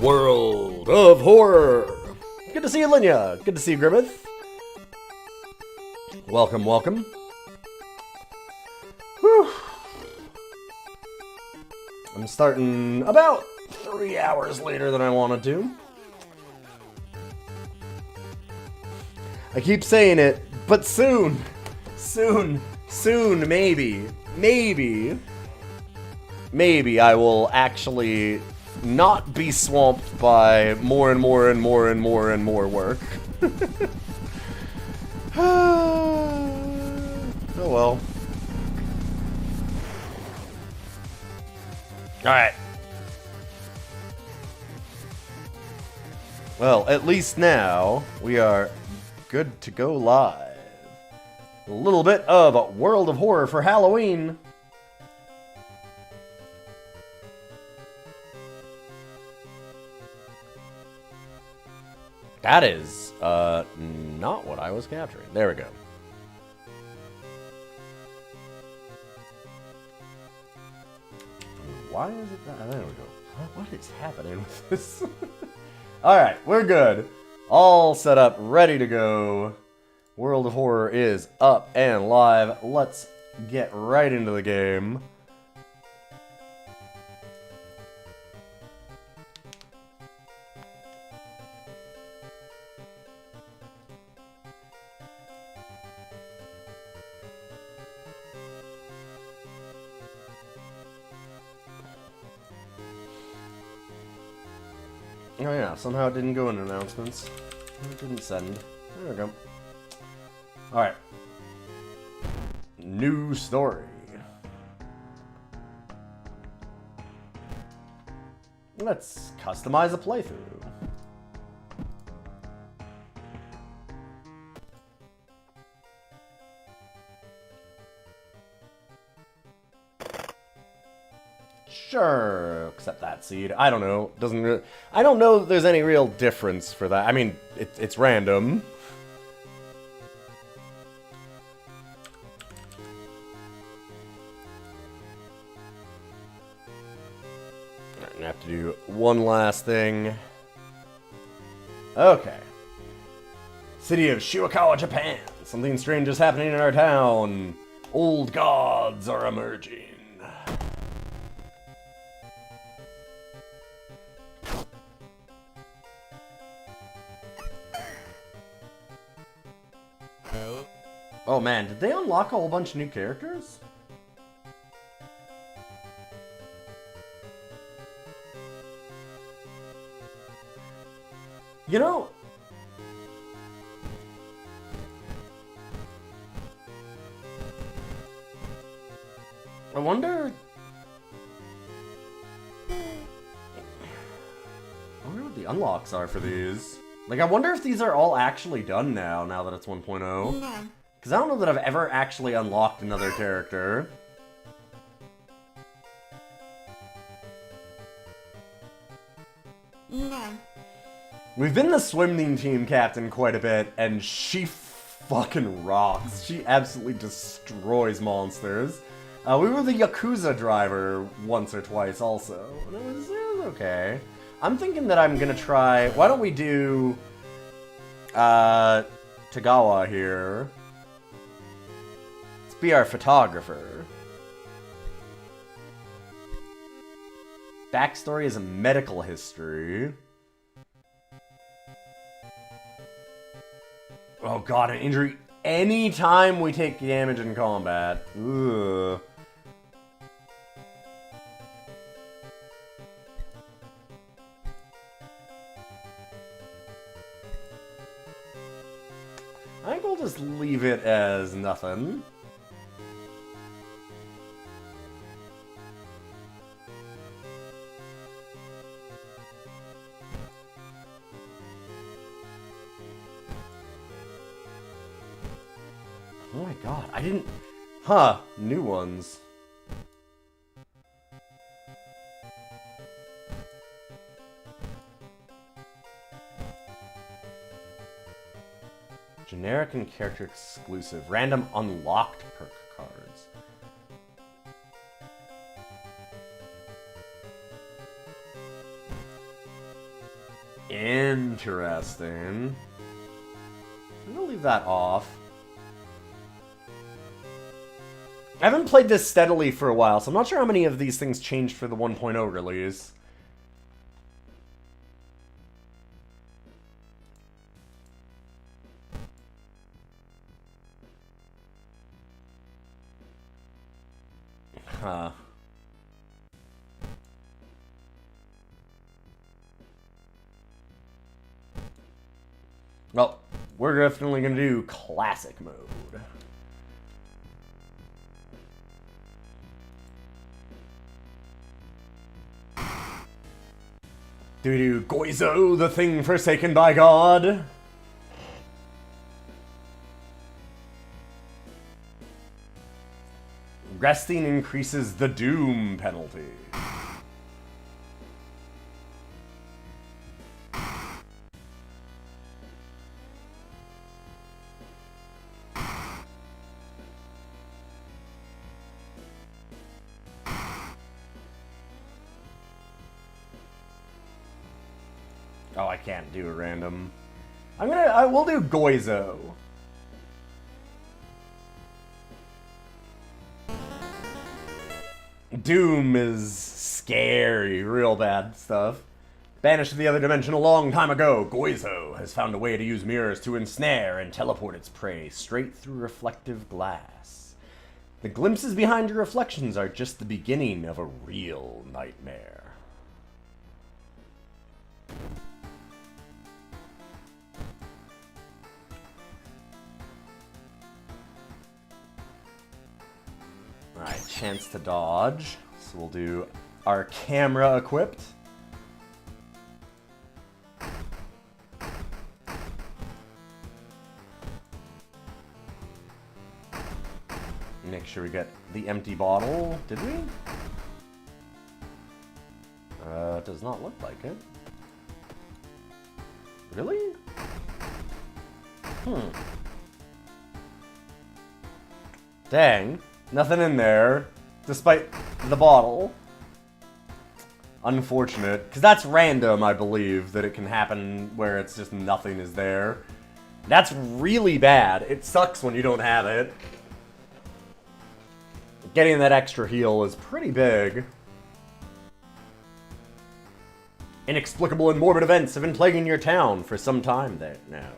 World of Horror. Good to see you, Linya. Good to see you, Grimmeth. Welcome, welcome. Whew. I'm starting about 3 hours later than I wanted to. I keep saying it, but soon, maybe I will actually not be swamped by more and more work. Oh well. Alright. Well, at least now we are good to go live. A little bit of World of Horror for Halloween. That is, not what I was capturing. There we go. Why is it that? There we go. What is happening with this? Alright, we're good. All set up, ready to go. World of Horror is up and live. Let's get right into the game. Oh yeah, somehow it didn't go in announcements. It didn't send. There we go. Alright. New story. Let's customize a playthrough. Sure, accept that seed. I don't know. Doesn't really, I don't know that there's any real difference for that. I mean, it's random. I'm gonna have to do one last thing. Okay. City of Shiwakawa, Japan. Something strange is happening in our town. Old gods are emerging. Oh man, did they unlock a whole bunch of new characters? You know, I wonder what the unlocks are for these. Like, I wonder if these are all actually done now that it's 1.0. Because I don't know that I've ever actually unlocked another character. We've been the swimming team captain quite a bit, and she fucking rocks. She absolutely destroys monsters. We were the Yakuza driver once or twice also. And it was okay. I'm thinking that I'm gonna try... Why don't we do... Tagawa here. Be our photographer. Backstory is a medical history. Oh god, an injury anytime we take damage in combat. Ugh. I think we'll just leave it as nothing. Oh my god, I didn't... Huh, new ones. Generic and character exclusive. Random unlocked perk cards. Interesting. I'm gonna leave that off. I haven't played this steadily for a while, so I'm not sure how many of these things changed for the 1.0 release. Huh. Well, we're definitely gonna do classic mode. Do we do Goizo, the thing forsaken by God? Resting increases the doom penalty. Oh, I can't do a random. We'll do Goizo. Doom is scary, real bad stuff. Banished to the other dimension a long time ago, Goizo has found a way to use mirrors to ensnare and teleport its prey straight through reflective glass. The glimpses behind your reflections are just the beginning of a real nightmare. Alright, chance to dodge. So we'll do our camera equipped. Make sure we get the empty bottle. Did we? Does not look like it. Really? Dang. Nothing in there, despite the bottle. Unfortunate, because that's random, I believe, that it can happen where it's just nothing is there. That's really bad. It sucks when you don't have it. Getting that extra heal is pretty big. Inexplicable and morbid events have been plaguing your town for some time there now.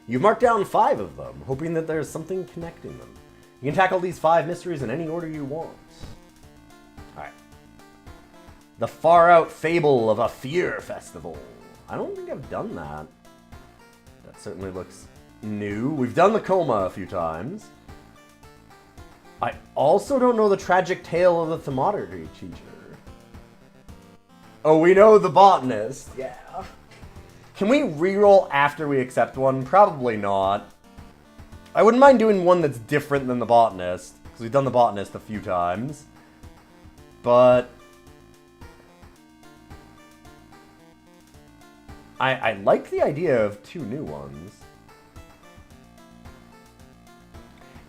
You've marked down 5 of them, hoping that there's something connecting them. You can tackle these 5 mysteries in any order you want. Alright. The far-out fable of a fear festival. I don't think I've done that. That certainly looks new. We've done the coma a few times. I also don't know the tragic tale of the thermometry teacher. Oh, we know the botanist. Yeah. Can we reroll after we accept one? Probably not. I wouldn't mind doing one that's different than the botanist, because we've done the botanist a few times. But I like the idea of 2 new ones.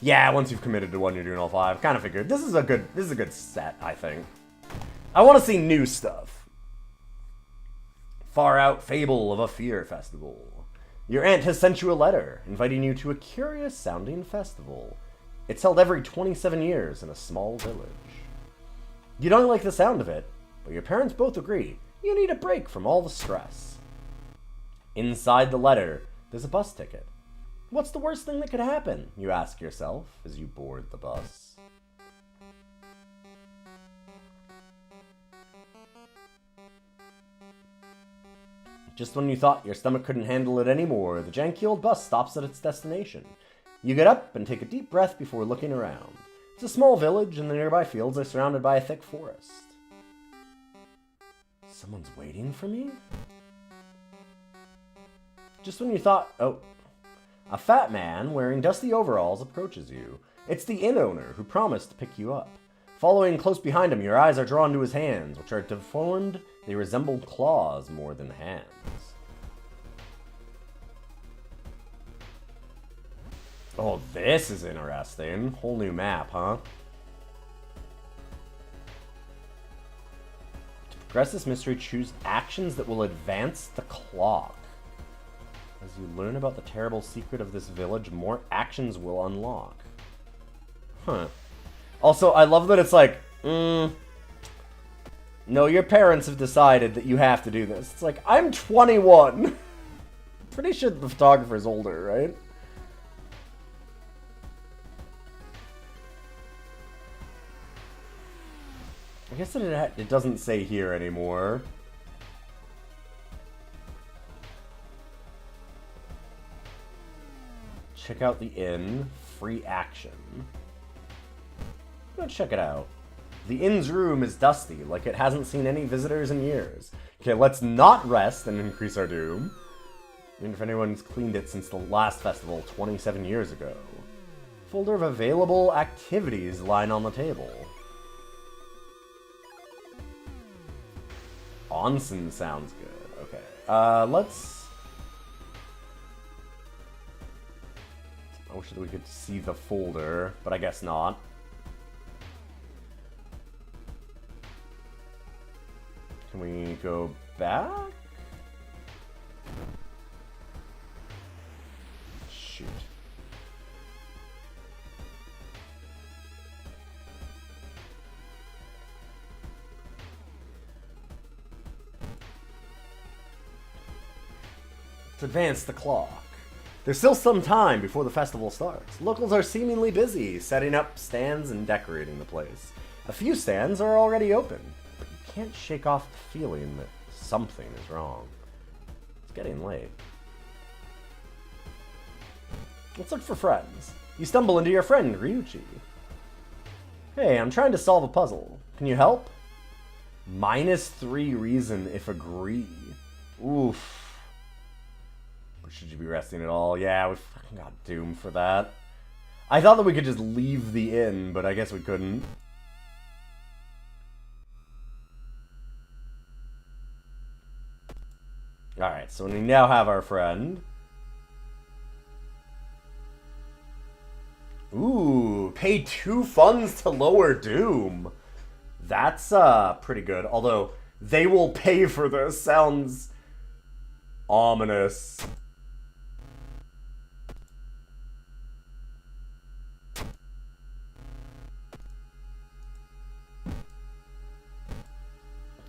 Yeah, once you've committed to one, you're doing all 5. Kind of figured. This is a good set, I think. I want to see new stuff. Far out fable of a fear festival. Your aunt has sent you a letter, inviting you to a curious-sounding festival. It's held every 27 years in a small village. You don't like the sound of it, but your parents both agree you need a break from all the stress. Inside the letter, there's a bus ticket. What's the worst thing that could happen, you ask yourself as you board the bus. Just when you thought your stomach couldn't handle it anymore, the janky old bus stops at its destination. You get up and take a deep breath before looking around. It's a small village, and the nearby fields are surrounded by a thick forest. Someone's waiting for me? Just when you thought, oh, a fat man wearing dusty overalls approaches you. It's the inn owner who promised to pick you up. Following close behind him, your eyes are drawn to his hands, which are deformed. They resemble claws more than hands. Oh, this is interesting. Whole new map, huh? Progress this mystery, choose actions that will advance the clock. As you learn about the terrible secret of this village, more actions will unlock. Huh. Also, I love that it's like, no, your parents have decided that you have to do this. It's like, I'm 21. Pretty sure the photographer's older, right? I guess it doesn't say here anymore. Check out the inn. Free action. Go check it out. The inn's room is dusty, like it hasn't seen any visitors in years. Okay, let's not rest and increase our doom. I mean, if anyone's cleaned it since the last festival 27 years ago. Folder of available activities line on the table. Onsen sounds good. Okay. Let's... I wish that we could see the folder, but I guess not. Can we go back? Shoot. Let's advance the clock. There's still some time before the festival starts. Locals are seemingly busy, setting up stands and decorating the place. A few stands are already open, but you can't shake off the feeling that something is wrong. It's getting late. Let's look for friends. You stumble into your friend, Ryuichi. Hey, I'm trying to solve a puzzle. Can you help? -3 reason if agree. Oof. Should you be resting at all? Yeah, we fucking got Doom for that. I thought that we could just leave the inn, but I guess we couldn't. Alright, so we now have our friend. Ooh, pay 2 funds to lower Doom. That's pretty good. Although, they will pay for this. Sounds ominous.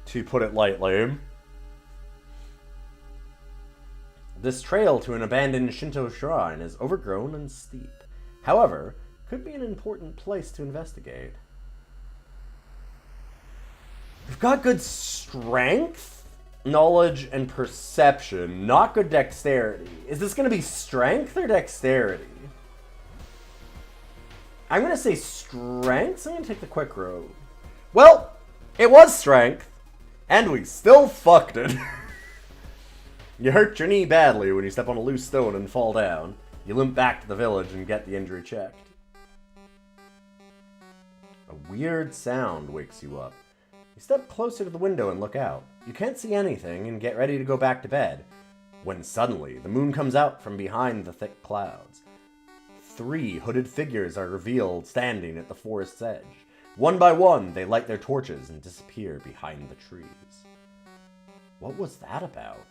To put it lightly. This trail to an abandoned Shinto shrine is overgrown and steep. However, could be an important place to investigate. We've got good strength, knowledge, and perception. Not good dexterity. Is this going to be strength or dexterity? I'm going to say strength, so I'm going to take the quick road. Well, it was strength. And we still fucked it. You hurt your knee badly when you step on a loose stone and fall down. You limp back to the village and get the injury checked. A weird sound wakes you up. You step closer to the window and look out. You can't see anything and get ready to go back to bed. When suddenly, the moon comes out from behind the thick clouds. 3 hooded figures are revealed standing at the forest's edge. One by one, they light their torches and disappear behind the trees. What was that about?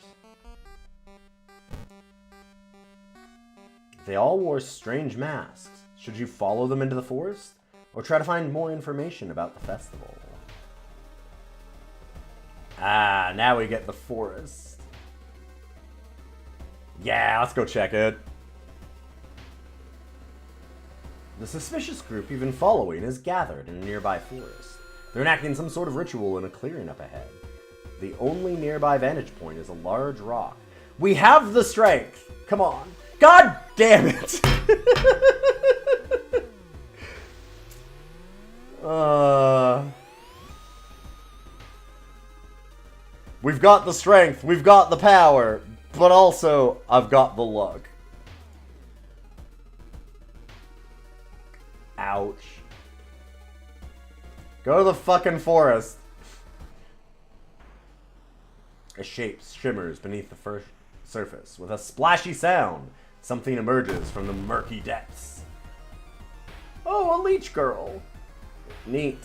They all wore strange masks. Should you follow them into the forest? Or try to find more information about the festival? Ah, now we get the forest. Yeah, let's go check it. The suspicious group you've been following is gathered in a nearby forest. They're enacting some sort of ritual in a clearing up ahead. The only nearby vantage point is a large rock. We have the strength! Come on. God damn it! We've got the strength, we've got the power, but also, I've got the luck. Ouch. Go to the fucking forest. A shape shimmers beneath the first surface. With a splashy sound, something emerges from the murky depths. Oh, a leech girl. Neat.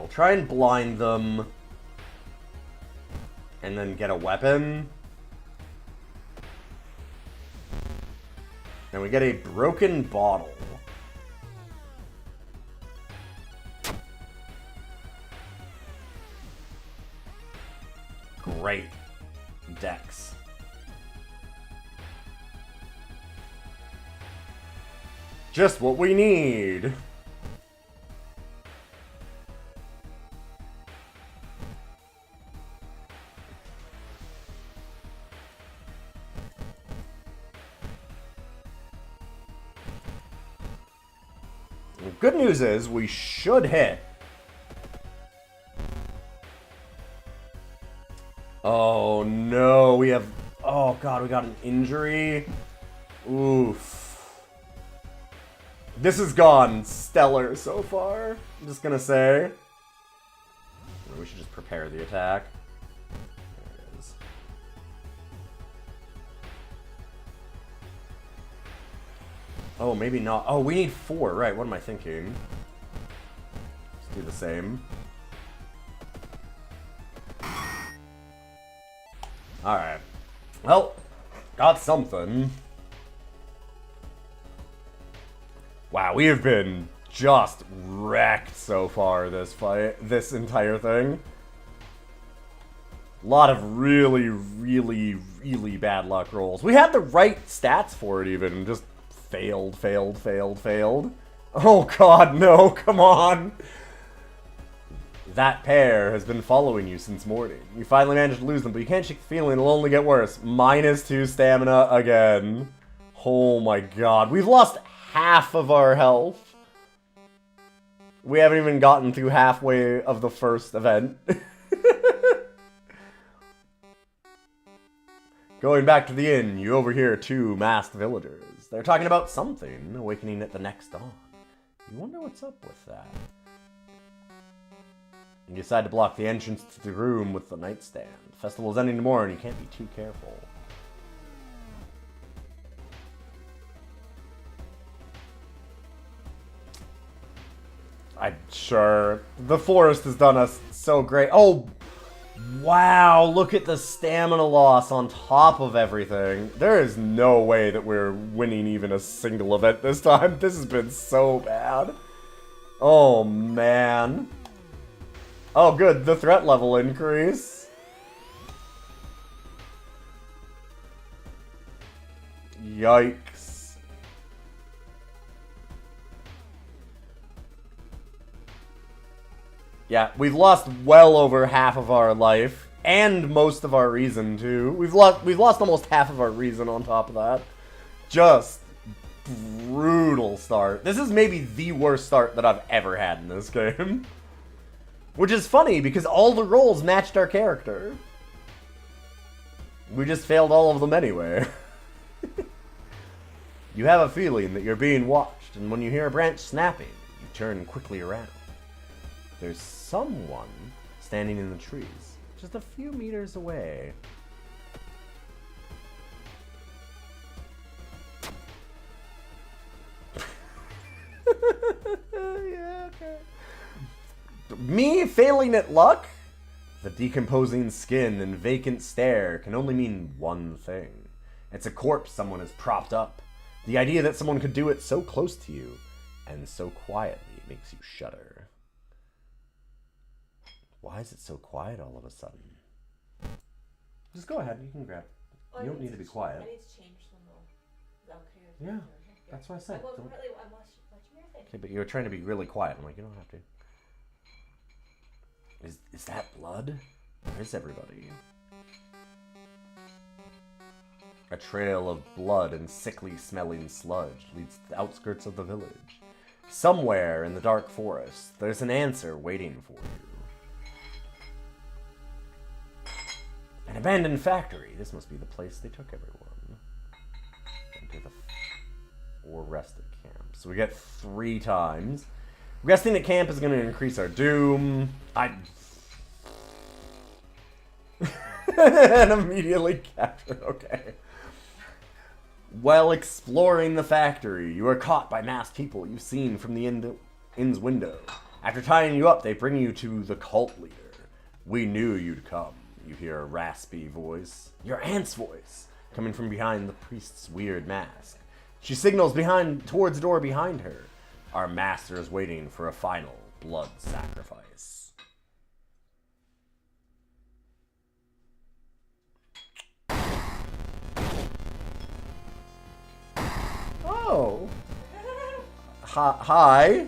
we'll try and blind them. And then get a weapon. And we get a broken bottle. Great. Dex. Just what we need. Good news is we should hit. Oh no, we have... Oh god, we got an injury. Oof. This has gone stellar so far, I'm just gonna say. We should just prepare the attack. There it is. Oh, maybe not. Oh, we need 4, right, what am I thinking? Let's do the same. Alright. Well, got something. Wow, we have been just wrecked so far this fight, this entire thing. A lot of really, really, really bad luck rolls. We had the right stats for it even, just failed. Oh god, no, come on! That pair has been following you since morning. You finally managed to lose them, but you can't shake the feeling it'll only get worse. -2 stamina again. Oh my god. We've lost half of our health. We haven't even gotten through halfway of the first event. Going back to the inn, you overhear 2 masked villagers. They're talking about something awakening at the next dawn. You wonder what's up with that. You decide to block the entrance to the room with the nightstand. The festival's ending tomorrow and you can't be too careful. I'm sure. The forest has done us so great. Oh, wow, look at the stamina loss on top of everything. There is no way that we're winning even a single event this time. This has been so bad. Oh, man. Oh, good. The threat level increase. Yikes. Yeah, we've lost well over half of our life. And most of our reason, too. We've lost almost half of our reason on top of that. Just brutal start. This is maybe the worst start that I've ever had in this game. Which is funny, because all the rolls matched our character. We just failed all of them anyway. You have a feeling that you're being watched, and when you hear a branch snapping, you turn quickly around. There's someone standing in the trees, just a few meters away. Yeah, okay. Me failing at luck? The decomposing skin and vacant stare can only mean one thing. It's a corpse someone has propped up. The idea that someone could do it so close to you, and so quietly, makes you shudder. Why is it so quiet all of a sudden? Just go ahead, you can grab. You don't need to be quiet. I need to change them though. Is that okay? Yeah, that's what I said. I'm watching your thing. Okay, but you were trying to be really quiet. I'm like, you don't have to. Is that blood? Where's everybody? A trail of blood and sickly smelling sludge leads to the outskirts of the village. Somewhere in the dark forest, there's an answer waiting for you. An abandoned factory. This must be the place they took everyone. Enter the or rest at camp. So we get 3 times. Resting at camp is going to increase our doom. And immediately captured. Okay. While exploring the factory, you are caught by masked people you've seen from the inn's window. After tying you up, they bring you to the cult leader. We knew you'd come, you hear a raspy voice. Your aunt's voice, coming from behind the priest's weird mask. She signals towards the door behind her. Our master is waiting for a final blood sacrifice. Oh. Hi.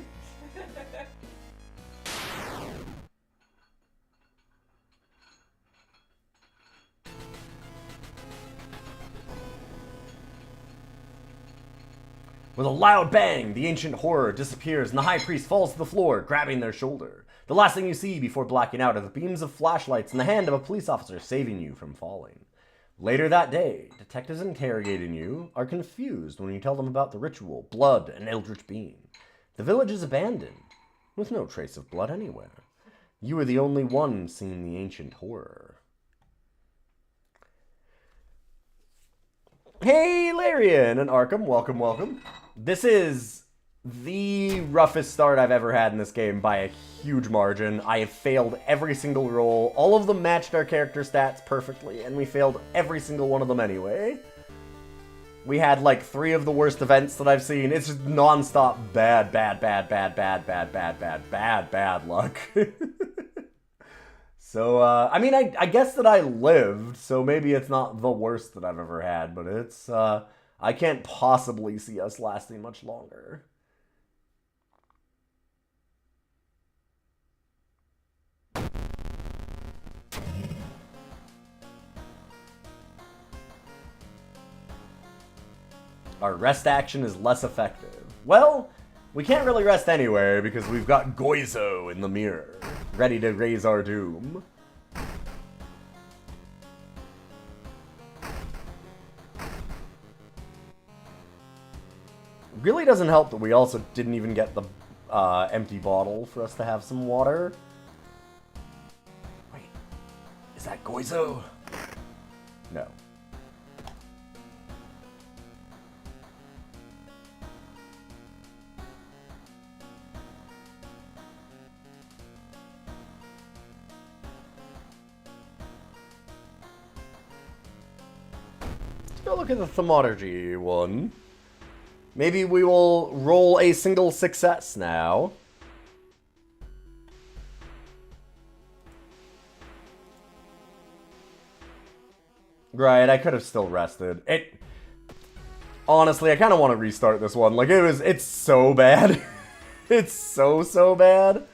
With a loud bang, the ancient horror disappears and the high priest falls to the floor, grabbing their shoulder. The last thing you see before blacking out are the beams of flashlights in the hand of a police officer saving you from falling. Later that day, detectives interrogating you are confused when you tell them about the ritual, blood, and eldritch being. The village is abandoned, with no trace of blood anywhere. You are the only one seeing the ancient horror. Hey, Larian and Arkham, welcome, welcome. This is the roughest start I've ever had in this game by a huge margin. I have failed every single roll. All of them matched our character stats perfectly, and we failed every single one of them anyway. We had like 3 of the worst events that I've seen. It's just non-stop bad luck. So, I mean, I guess that I lived, so maybe it's not the worst that I've ever had, but it's, I can't possibly see us lasting much longer. Our rest action is less effective. Well, we can't really rest anywhere because we've got Goizo in the mirror, ready to raise our doom. Really doesn't help that we also didn't even get the empty bottle for us to have some water. Wait, is that Goizo? No. Let's go look at the Thaumaturgy one. Maybe we will roll a single success now. Right, I could have still rested. Honestly, I kind of want to restart this one. Like, it's so bad. It's so bad.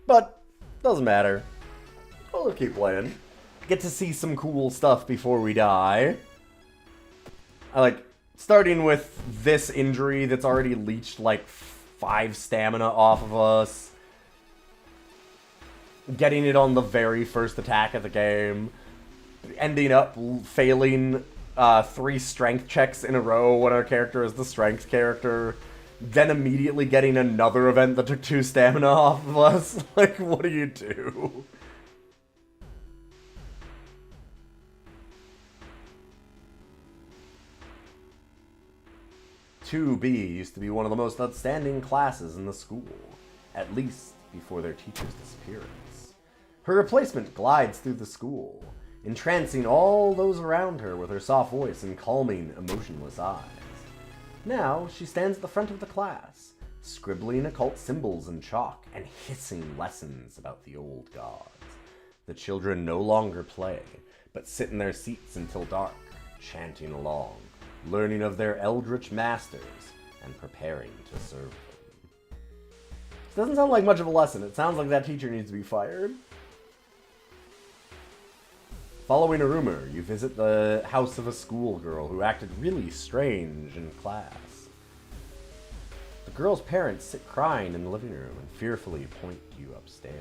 But, doesn't matter. We'll keep playing. Get to see some cool stuff before we die. I like starting with this injury that's already leached like 5 stamina off of us. Getting it on the very first attack of the game. Ending up failing 3 strength checks in a row when our character is the strength character. Then immediately getting another event that took 2 stamina off of us. Like, what do you do? 2B used to be one of the most outstanding classes in the school, at least before their teacher's disappearance. Her replacement glides through the school, entrancing all those around her with her soft voice and calming, emotionless eyes. Now, she stands at the front of the class, scribbling occult symbols in chalk and hissing lessons about the old gods. The children no longer play, but sit in their seats until dark, chanting along, learning of their eldritch masters, and preparing to serve them. This doesn't sound like much of a lesson. It sounds like that teacher needs to be fired. Following a rumor, you visit the house of a schoolgirl who acted really strange in class. The girl's parents sit crying in the living room and fearfully point you upstairs.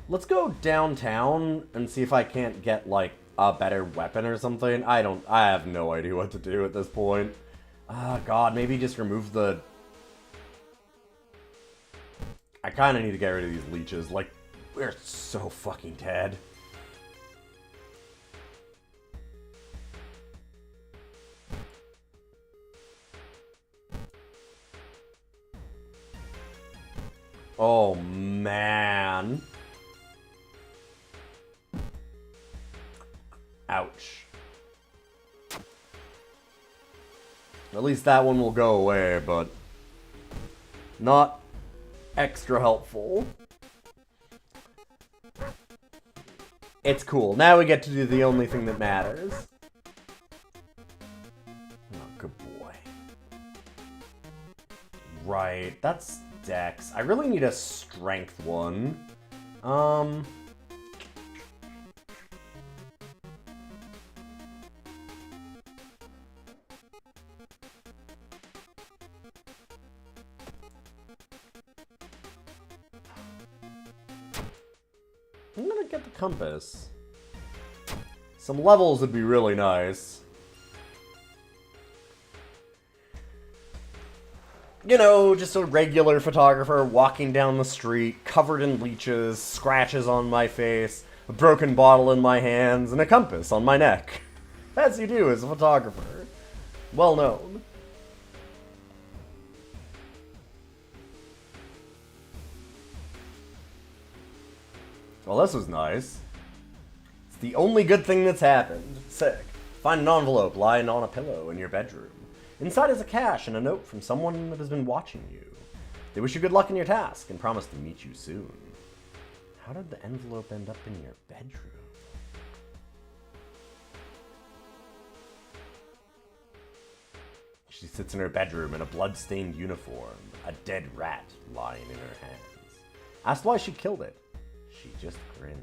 Let's go downtown and see if I can't get, like, a better weapon or something. I have no idea what to do at this point. God, maybe just remove the... I kind of need to get rid of these leeches. Like, we're so fucking dead. Oh, man. Ouch. At least that one will go away, but not extra helpful. It's cool. Now we get to do the only thing that matters. Oh, good boy. Right, that's Dex. I really need a strength one. I'm gonna get the compass. Some levels would be really nice. You know, just a regular photographer walking down the street, covered in leeches, scratches on my face, a broken bottle in my hands, and a compass on my neck. As you do as a photographer. Well known. Well, this was nice. It's the only good thing that's happened. Sick. Find an envelope lying on a pillow in your bedroom. Inside is a cash and a note from someone that has been watching you. They wish you good luck in your task and promise to meet you soon. How did the envelope end up in your bedroom? She sits in her bedroom in a blood-stained uniform, a dead rat lying in her hands. Asked why she killed it. She just grins.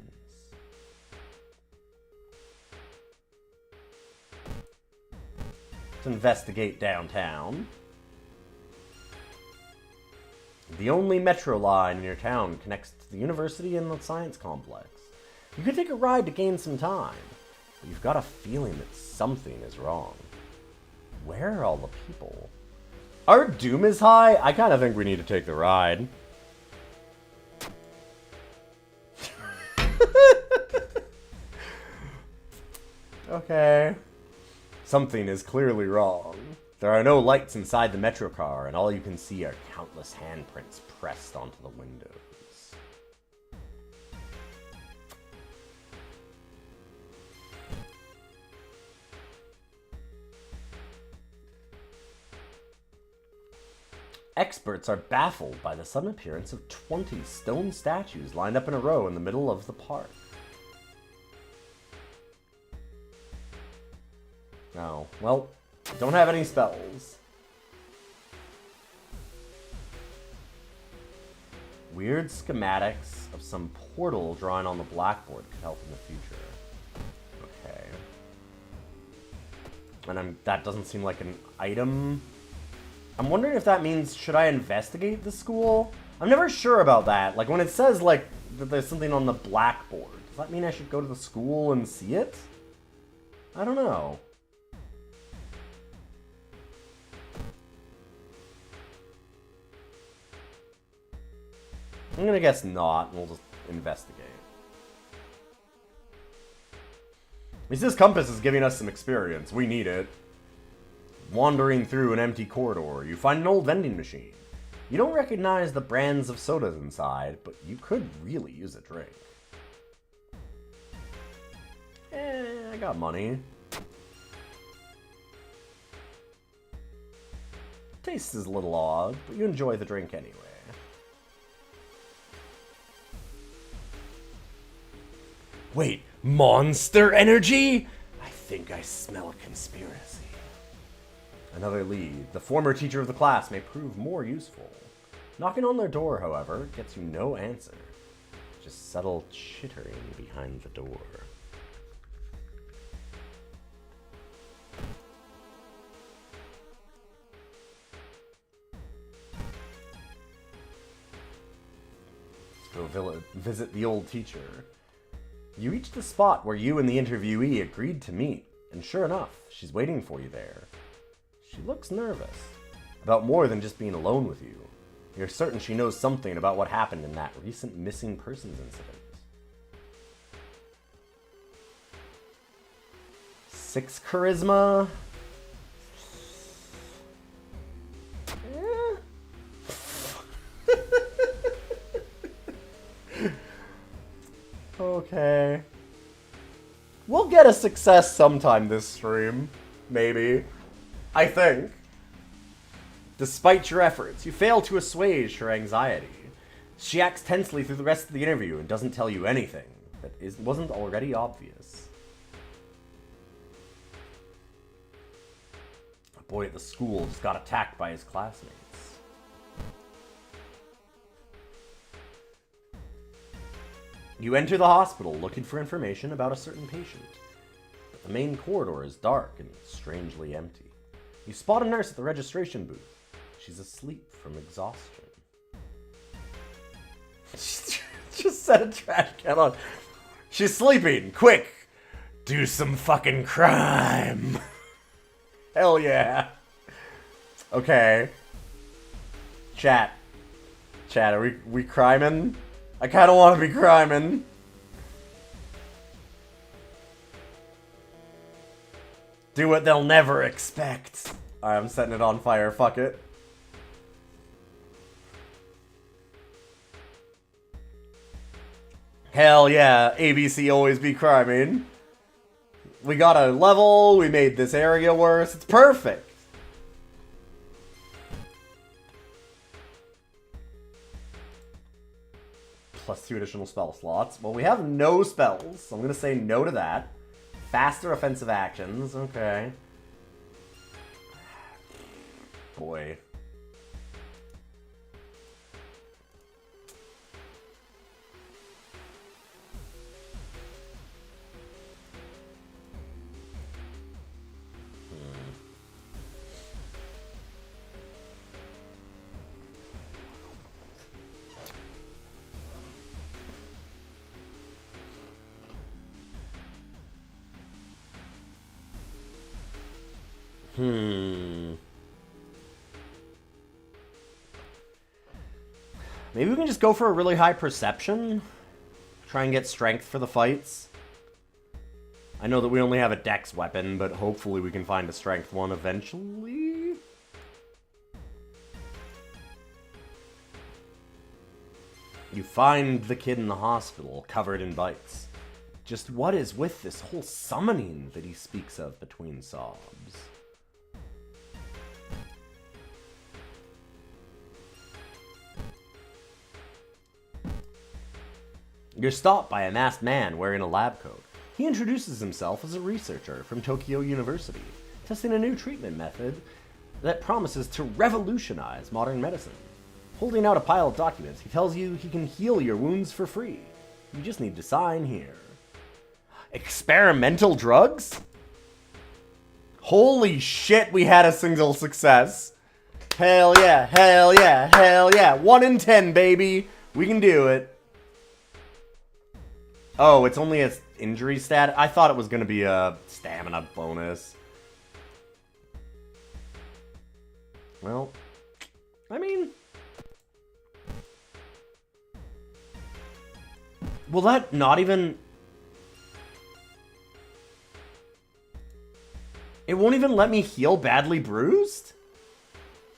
To investigate downtown. The only metro line in your town connects to the university and the science complex. You could take a ride to gain some time, but you've got a feeling that something is wrong. Where are all the people? Our doom is high? I kind of think we need to take the ride. Okay. Something is clearly wrong. There are no lights inside the metro car, and all you can see are countless handprints pressed onto the windows. Experts are baffled by the sudden appearance of 20 stone statues lined up in a row in the middle of the park. Oh, well, don't have any spells. Weird schematics of some portal drawing on the blackboard could help in the future. Okay. And that doesn't seem like an item. I'm wondering if that means, should I investigate the school? I'm never sure about that. Like, when it says, like, that there's something on the blackboard, does that mean I should go to the school and see it? I don't know. I'm gonna guess not, and we'll just investigate. This compass is giving us some experience. We need it. Wandering through an empty corridor, you find an old vending machine. You don't recognize the brands of sodas inside, but you could really use a drink. I got money. Taste is a little odd, but you enjoy the drink anyway. Wait, monster energy? I think I smell a conspiracy. Another lead. The former teacher of the class may prove more useful. Knocking on their door, however, gets you no answer. Just subtle chittering behind the door. Let's go visit the old teacher. You reach the spot where you and the interviewee agreed to meet, and sure enough, she's waiting for you there. She looks nervous, about more than just being alone with you. You're certain she knows something about what happened in that recent missing persons incident. 6 charisma. Okay. We'll get a success sometime this stream. Maybe. I think. Despite your efforts, you fail to assuage her anxiety. She acts tensely through the rest of the interview and doesn't tell you anything that wasn't already obvious. A boy at the school just got attacked by his classmates. You enter the hospital looking for information about a certain patient. But the main corridor is dark and strangely empty. You spot a nurse at the registration booth. She's asleep from exhaustion. She just set a trash can on. She's sleeping. Quick! Do some fucking crime. Hell yeah. Okay. Chat, are we criming? I kinda wanna be criming. Do what they'll never expect. Alright, I'm setting it on fire, fuck it. Hell yeah, ABC always be criming. We got a level, we made this area worse, it's perfect. Plus 2 additional spell slots. Well, we have no spells, so I'm gonna say no to that. Faster offensive actions, okay. Boy. Maybe we can just go for a really high perception. Try and get strength for the fights. I know that we only have a dex weapon, but hopefully we can find a strength one eventually. You find the kid in the hospital, covered in bites. Just what is with this whole summoning that he speaks of between sobs? You're stopped by a masked man wearing a lab coat. He introduces himself as a researcher from Tokyo University, testing a new treatment method that promises to revolutionize modern medicine. Holding out a pile of documents, he tells you he can heal your wounds for free. You just need to sign here. Experimental drugs? Holy shit, we had a single success. Hell yeah, hell yeah, hell yeah. 1 in 10, baby. We can do it. Oh, it's only a injury stat? I thought it was going to be a stamina bonus. Well, I mean... will that not even... it won't even let me heal badly bruised?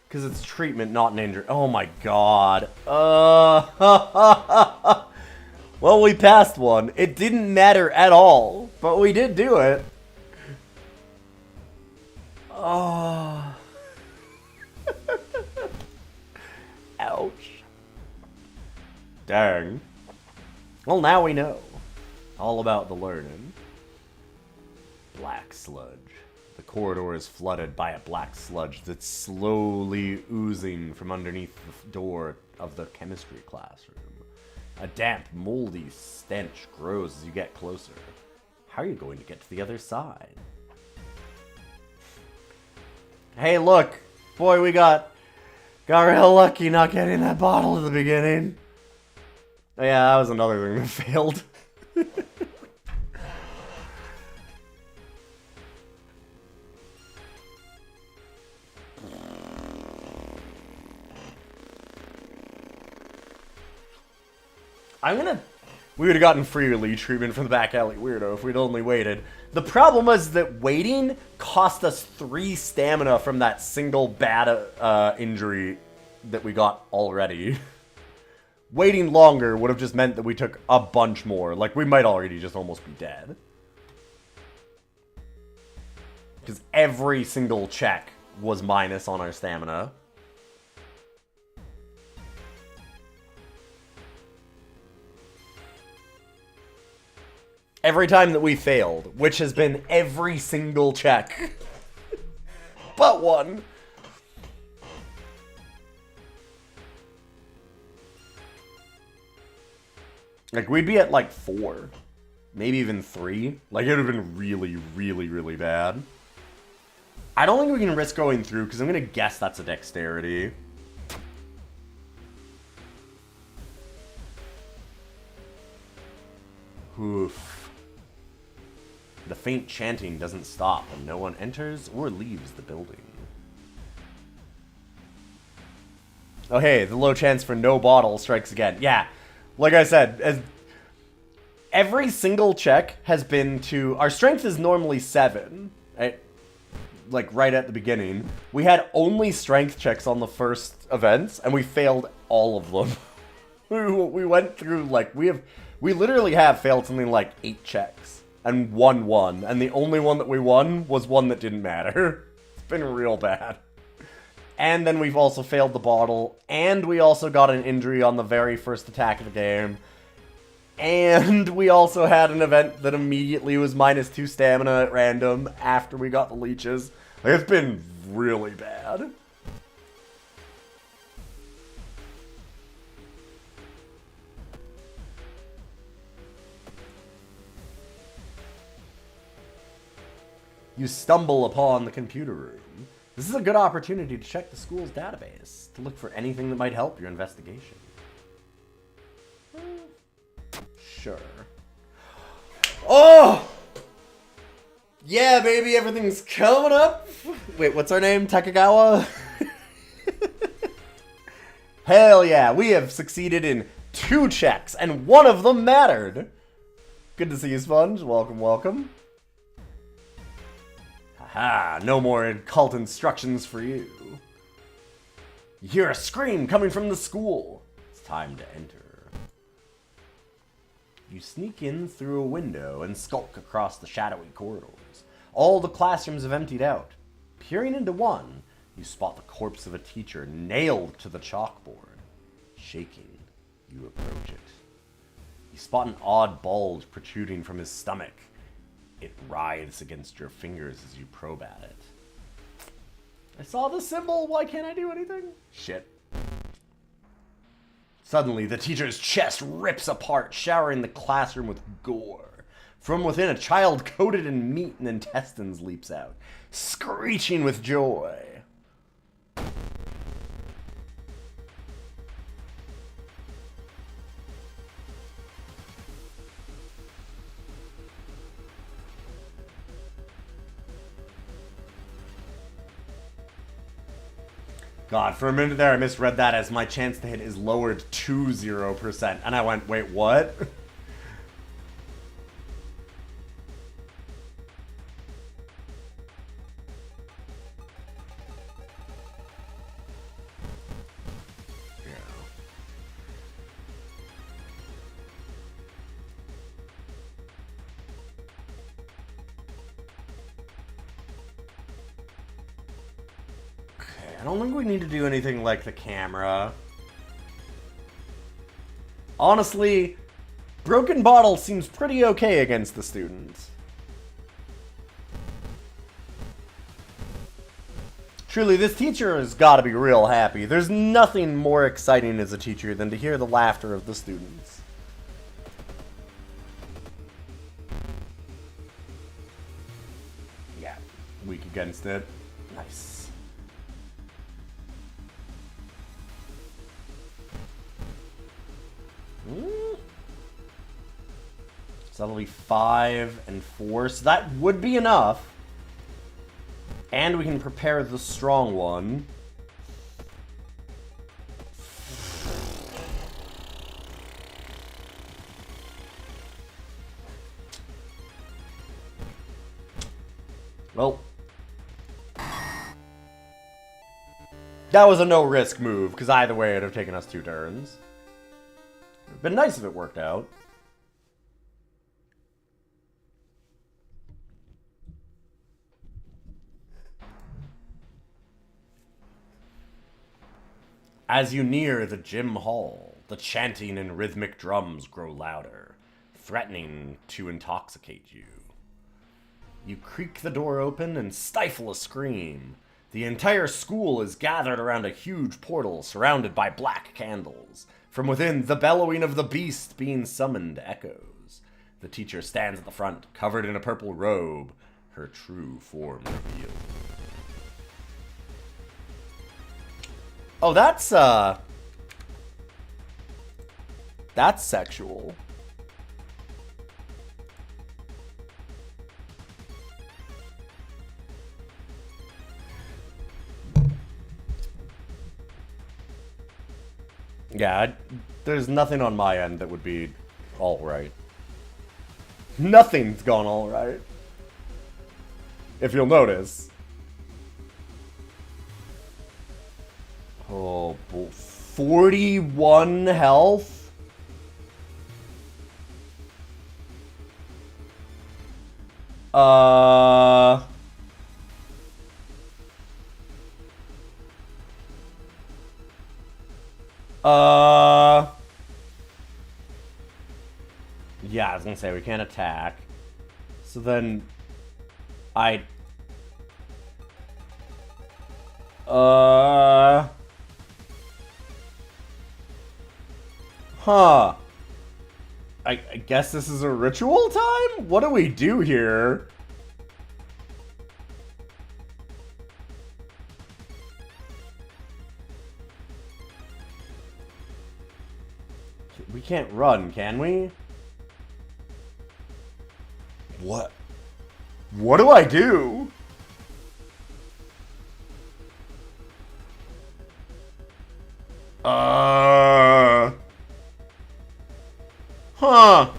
Because it's treatment, not an injury. Oh my god. Well, we passed one. It didn't matter at all, but we did do it. Oh. Ouch. Dang. Well, now we know. All about the learning. Black sludge. The corridor is flooded by a black sludge that's slowly oozing from underneath the door of the chemistry classroom. A damp, moldy stench grows as you get closer. How are you going to get to the other side? Hey, look! Boy, we got real lucky not getting that bottle at the beginning. Oh, yeah, that was another thing that failed. We would have gotten free elite treatment from the back alley weirdo if we'd only waited. The problem was that waiting cost us 3 stamina from that single bad injury that we got already. Waiting longer would have just meant that we took a bunch more. Like, we might already just almost be dead. Because every single check was minus on our stamina. Every time that we failed, which has been every single check. But one. Like, we'd be at like 4. Maybe even 3. Like, it would have been really, really, really bad. I don't think we can risk going through, because I'm going to guess that's a dexterity. Oof. The faint chanting doesn't stop, and no one enters or leaves the building. Oh hey, the low chance for no bottle strikes again. Yeah, like I said, every single check has been to... Our strength is normally 7, right? Like right at the beginning. We had only strength checks on the first events, and we failed all of them. We went through, like, we literally have failed something like 8 checks, and won 1, and the only one that we won was one that didn't matter. It's been real bad. And then we've also failed the bottle, and we also got an injury on the very first attack of the game. And we also had an event that immediately was -2 stamina at random after we got the leeches. Like, it's been really bad. You stumble upon the computer room. This is a good opportunity to check the school's database, to look for anything that might help your investigation. Sure. Oh! Yeah, baby, everything's coming up. Wait, what's our name? Takagawa? Hell yeah, we have succeeded in 2 checks, and one of them mattered. Good to see you, Sponge. Welcome, welcome. Haha, no more cult instructions for you. You hear a scream coming from the school. It's time to enter. You sneak in through a window and skulk across the shadowy corridors. All the classrooms have emptied out. Peering into one, you spot the corpse of a teacher nailed to the chalkboard. Shaking, you approach it. You spot an odd bulge protruding from his stomach. It writhes against your fingers as you probe at it. I saw the symbol, why can't I do anything? Shit. Suddenly, the teacher's chest rips apart, showering the classroom with gore. From within, a child coated in meat and intestines leaps out, screeching with joy. God, for a minute there I misread that as my chance to hit is lowered to 0%. And I went, wait, what? I don't think we need to do anything like the camera. Honestly, Broken Bottle seems pretty okay against the students. Truly, this teacher has got to be real happy. There's nothing more exciting as a teacher than to hear the laughter of the students. Yeah, weak against it. Nice. So that'll be 5 and 4. So that would be enough. And we can prepare the strong one. Well, that was a no-risk move, because either way it'd have taken us 2 turns. It'd been nice if it worked out. As you near the gym hall, the chanting and rhythmic drums grow louder, threatening to intoxicate you. You creak the door open and stifle a scream. The entire school is gathered around a huge portal surrounded by black candles. From within, the bellowing of the beast being summoned echoes. The teacher stands at the front, covered in a purple robe, her true form revealed. Oh, that's sexual. Yeah, there's nothing on my end that would be alright. Nothing's gone alright. If you'll notice. Oh, 41 health? Yeah, I was gonna say, we can't attack. So then... Huh. I guess this is a ritual time? What do we do here? We can't run, can we? What? What do I do? Huh.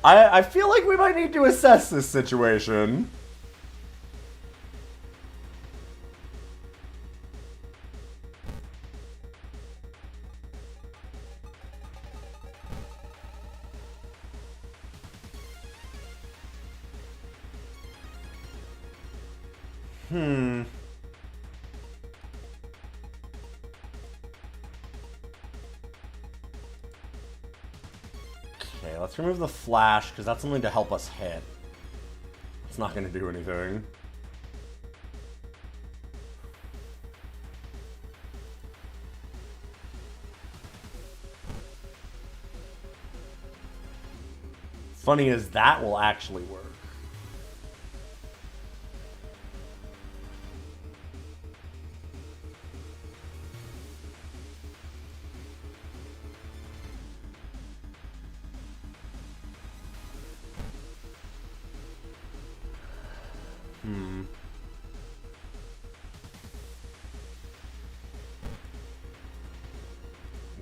I feel like we might need to assess this situation. Okay, let's remove the flash, because that's only to help us hit. It's not going to do anything. Funny as that will actually work.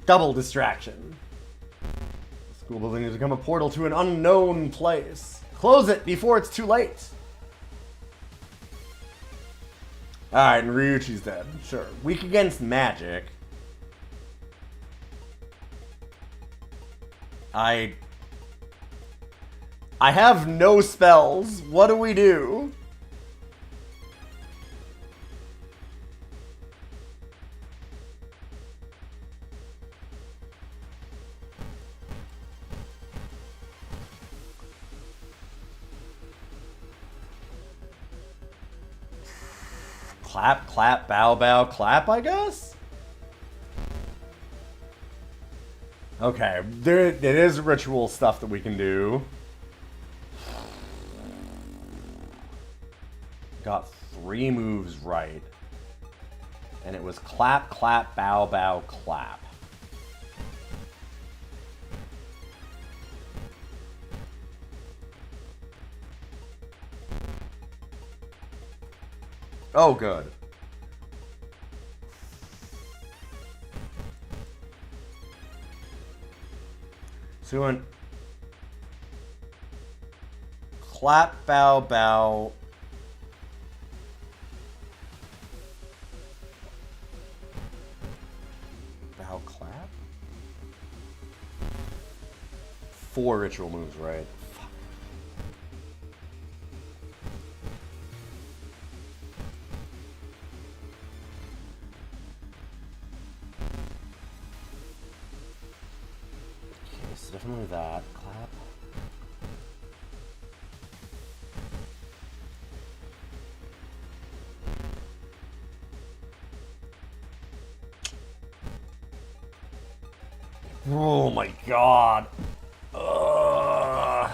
Double distraction. The school building has become a portal to an unknown place. Close it before it's too late. Alright, and Ryuchi's dead. Sure. Weak against magic. I have no spells. What do we do? Clap, clap, bow, bow, clap, I guess? Okay, it is ritual stuff that we can do. Got 3 moves right. And it was clap, clap, bow, bow, clap. Oh, good. So we went clap, bow, bow, 4 ritual moves, right? Fuck. Okay, so definitely that. Clap. Oh my god. Ugh.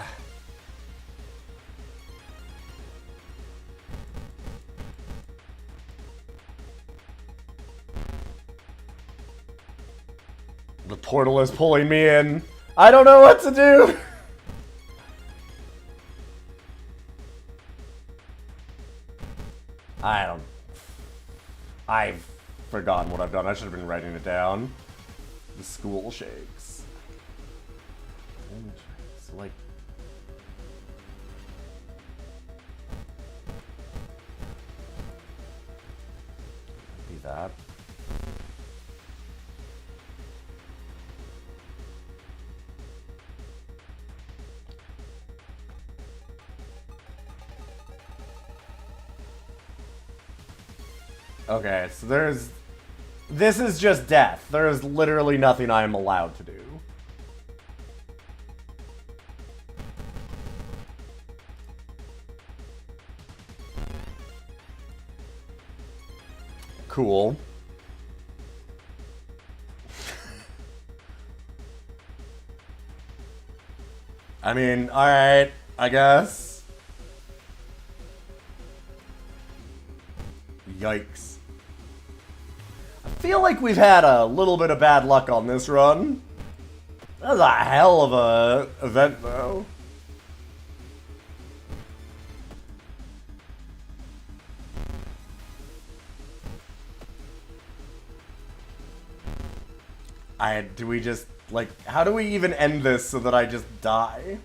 The portal is pulling me in. I don't know what to do. I've forgotten what I've done. I should have been writing it down. The school shakes. So, like... Be that. Okay, so there's... This is just death. There is literally nothing I am allowed to do. Cool. I mean, alright, I guess. Yikes. I feel like we've had a little bit of bad luck on this run. That was a hell of a event, though. Do we just, like, how do we even end this so that I just die?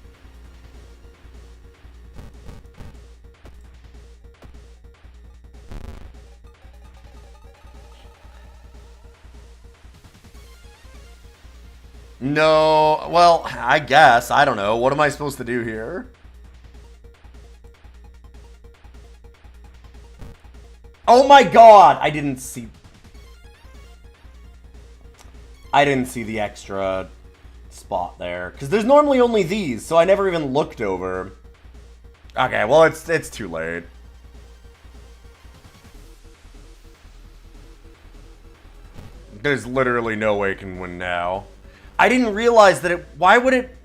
No, well, I guess. I don't know. What am I supposed to do here? Oh my god! I didn't see the extra spot there. Because there's normally only these, so I never even looked over. Okay, well, it's too late. There's literally no way I can win now. I didn't realize that it... Why would it...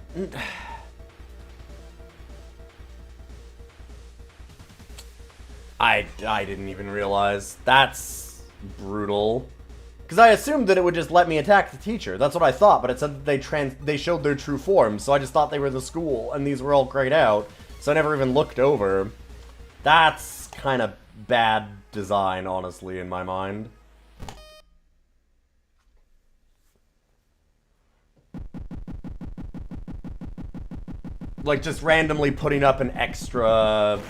I didn't even realize. That's brutal. Because I assumed that it would just let me attack the teacher. That's what I thought, but it said that they showed their true forms, so I just thought they were the school, and these were all grayed out, so I never even looked over. That's kind of bad design, honestly, in my mind. Like, just randomly putting up an extra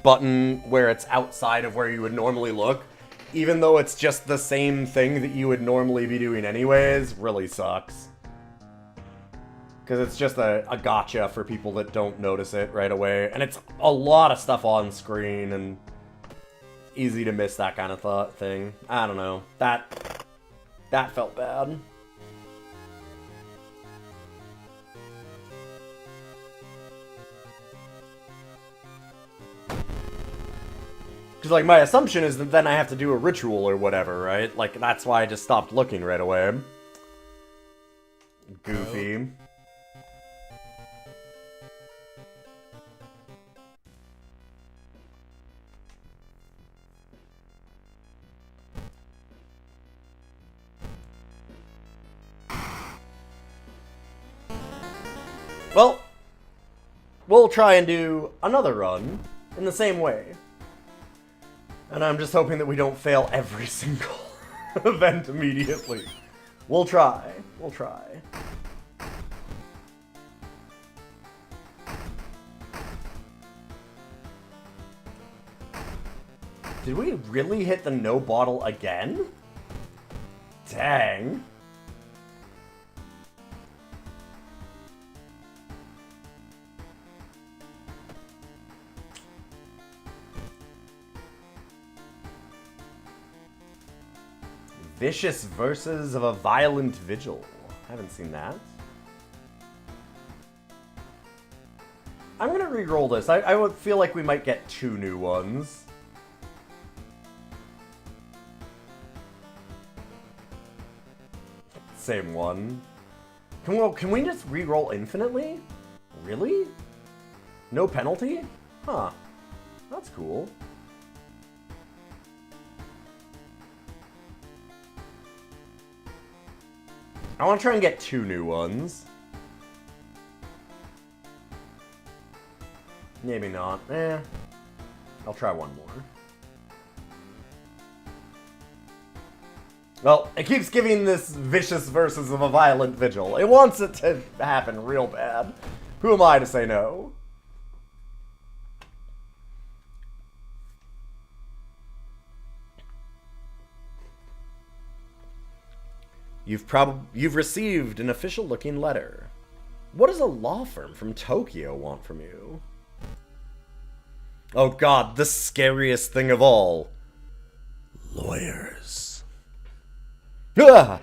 button where it's outside of where you would normally look, even though it's just the same thing that you would normally be doing anyways, really sucks. Because it's just a gotcha for people that don't notice it right away. And it's a lot of stuff on screen, and easy to miss that kind of thing. I don't know. That felt bad. Because, like, my assumption is that then I have to do a ritual or whatever, right? Like, that's why I just stopped looking right away. Goofy. Well, we'll try and do another run in the same way. And I'm just hoping that we don't fail every single event immediately. We'll try. We'll try. Did we really hit the no bottle again? Dang. Vicious Verses of a Violent Vigil. Haven't seen that. I'm gonna re-roll this. I would feel like we might get 2 new ones. Same one. Can we just re-roll infinitely? Really? No penalty? Huh. That's cool. I want to try and get 2 new ones. Maybe not. I'll try 1 more. Well, it keeps giving this Vicious Verses of a Violent Vigil. It wants it to happen real bad. Who am I to say no? You've received an official-looking letter. What does a law firm from Tokyo want from you? Oh god, the scariest thing of all. Lawyers. Ah!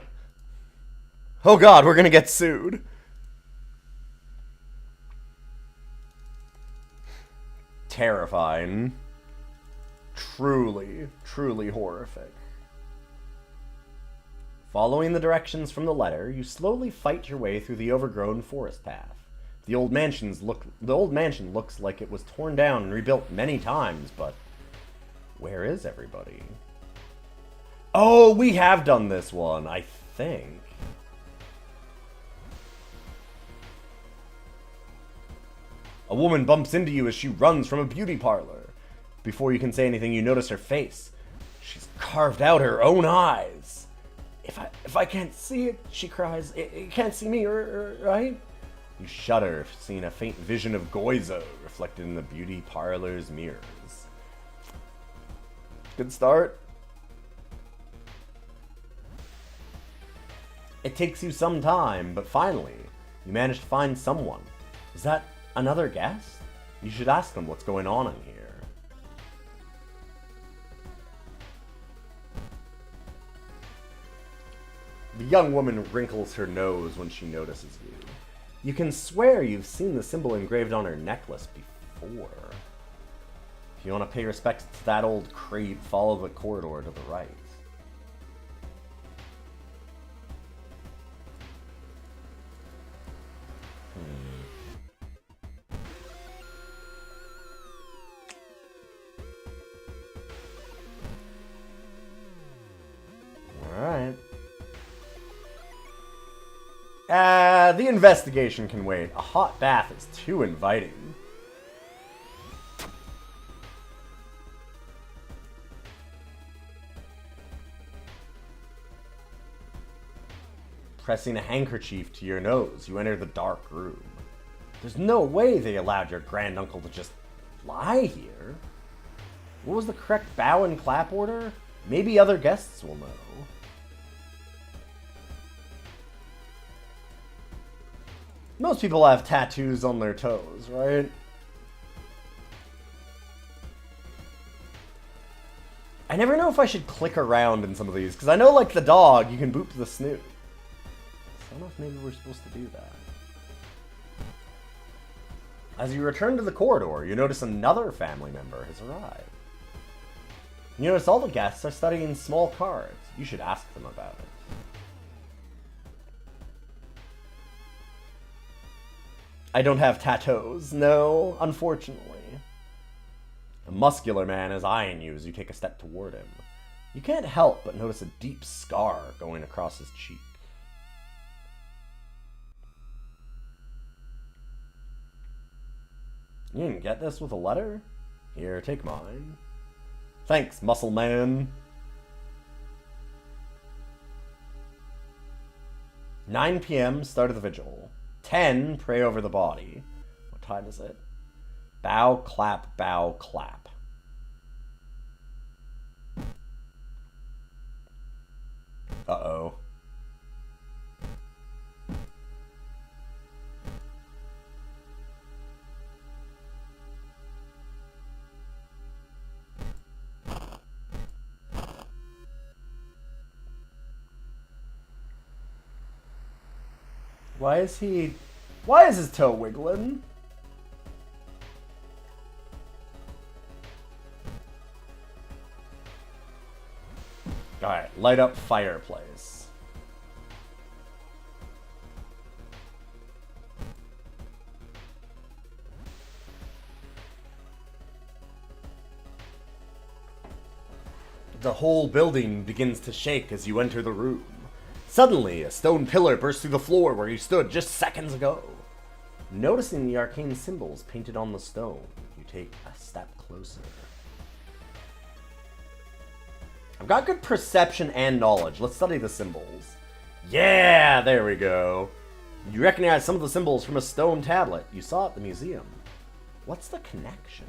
Oh god, we're gonna get sued. Terrifying. Truly, truly horrific. Following the directions from the letter, you slowly fight your way through the overgrown forest path. The old mansion looks like it was torn down and rebuilt many times, but where is everybody? Oh, we have done this one, I think. A woman bumps into you as she runs from a beauty parlor. Before you can say anything, you notice her face. She's carved out her own eyes. If I can't see it, she cries, it can't see me, right? You shudder, seeing a faint vision of Goizo reflected in the beauty parlor's mirrors. Good start. It takes you some time, but finally, you manage to find someone. Is that another guest? You should ask them what's going on in here. The young woman wrinkles her nose when she notices you. You can swear you've seen the symbol engraved on her necklace before. If you want to pay respects to that old creep, follow the corridor to the right. Alright. The investigation can wait. A hot bath is too inviting. Pressing a handkerchief to your nose, you enter the dark room. There's no way they allowed your granduncle to just lie here. What was the correct bow and clap order? Maybe other guests will know. Most people have tattoos on their toes, right? I never know if I should click around in some of these, because I know, like the dog, you can boop the snoot. So I don't know if maybe we're supposed to do that. As you return to the corridor, you notice another family member has arrived. You notice all the guests are studying small cards. You should ask them about it. I don't have tattoos. No, unfortunately. A muscular man is eyeing you as you take a step toward him. You can't help but notice a deep scar going across his cheek. You didn't get this with a letter? Here, take mine. Thanks, muscle man. 9 p.m., start of the vigil. 10, pray over the body. What time is it? Bow, clap, bow, clap. Uh-oh. Why is he... Why is his toe wiggling? Alright, light up fireplace. The whole building begins to shake as you enter the room. Suddenly, a stone pillar bursts through the floor where you stood just seconds ago. Noticing the arcane symbols painted on the stone, you take a step closer. I've got good perception and knowledge. Let's study the symbols. Yeah, there we go. You recognize some of the symbols from a stone tablet you saw at the museum. What's the connection?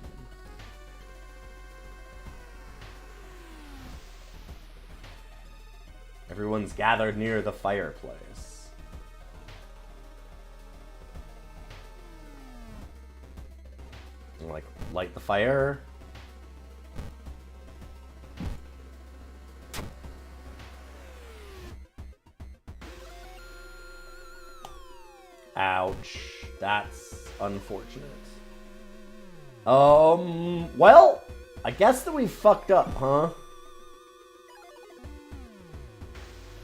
Everyone's gathered near the fireplace. Like, light the fire. Ouch. That's unfortunate. Well, I guess that we fucked up, huh?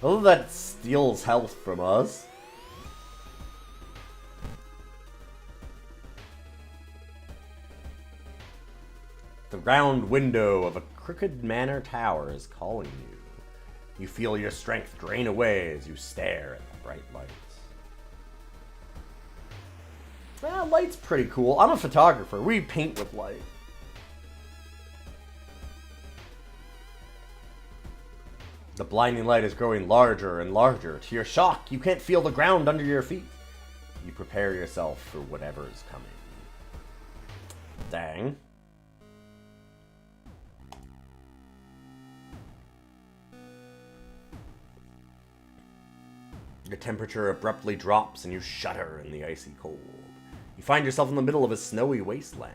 Oh, that steals health from us. The round window of a crooked manor tower is calling you. You feel your strength drain away as you stare at the bright lights. Well, light's pretty cool. I'm a photographer. We paint with light. The blinding light is growing larger and larger. To your shock, you can't feel the ground under your feet. You prepare yourself for whatever is coming. Dang. Your temperature abruptly drops and you shudder in the icy cold. You find yourself in the middle of a snowy wasteland.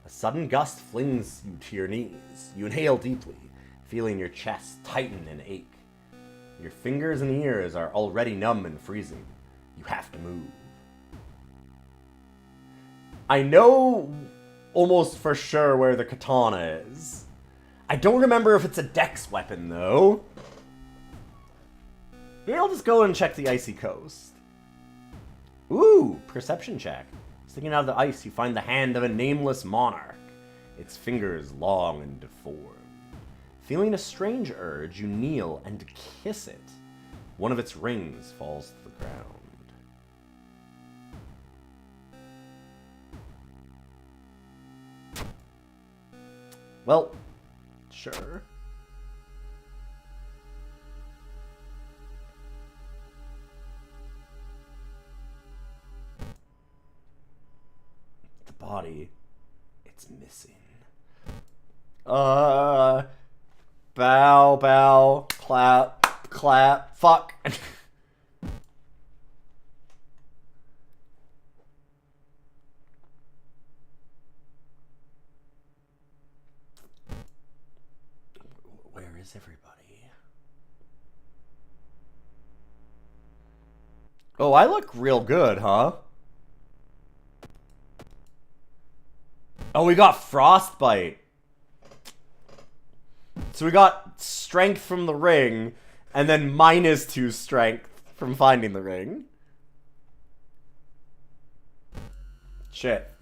A sudden gust flings you to your knees. You inhale deeply, feeling your chest tighten and ache. Your fingers and ears are already numb and freezing. You have to move. I know almost for sure where the katana is. I don't remember if it's a dex weapon, though. Maybe I'll just go and check the icy coast. Ooh, perception check. Sticking out of the ice, you find the hand of a nameless monarch. Its fingers long and deformed. Feeling a strange urge, you kneel and kiss it. One of its rings falls to the ground. Well, sure. The body, it's missing. Bow, bow, clap, clap, fuck. Where is everybody? Oh, I look real good, huh? Oh, we got frostbite. So we got strength from the ring, and then -2 strength from finding the ring. Shit.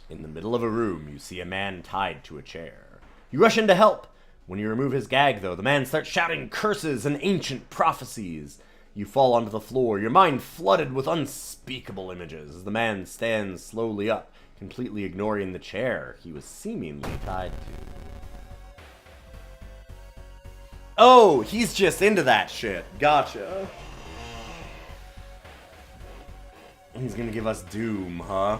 In the middle of a room, you see a man tied to a chair. You rush in to help. When you remove his gag, though, the man starts shouting curses and ancient prophecies. You fall onto the floor, your mind flooded with unspeakable images as the man stands slowly up, completely ignoring the chair he was seemingly tied to. Oh, he's just into that shit. Gotcha. He's gonna give us doom, huh?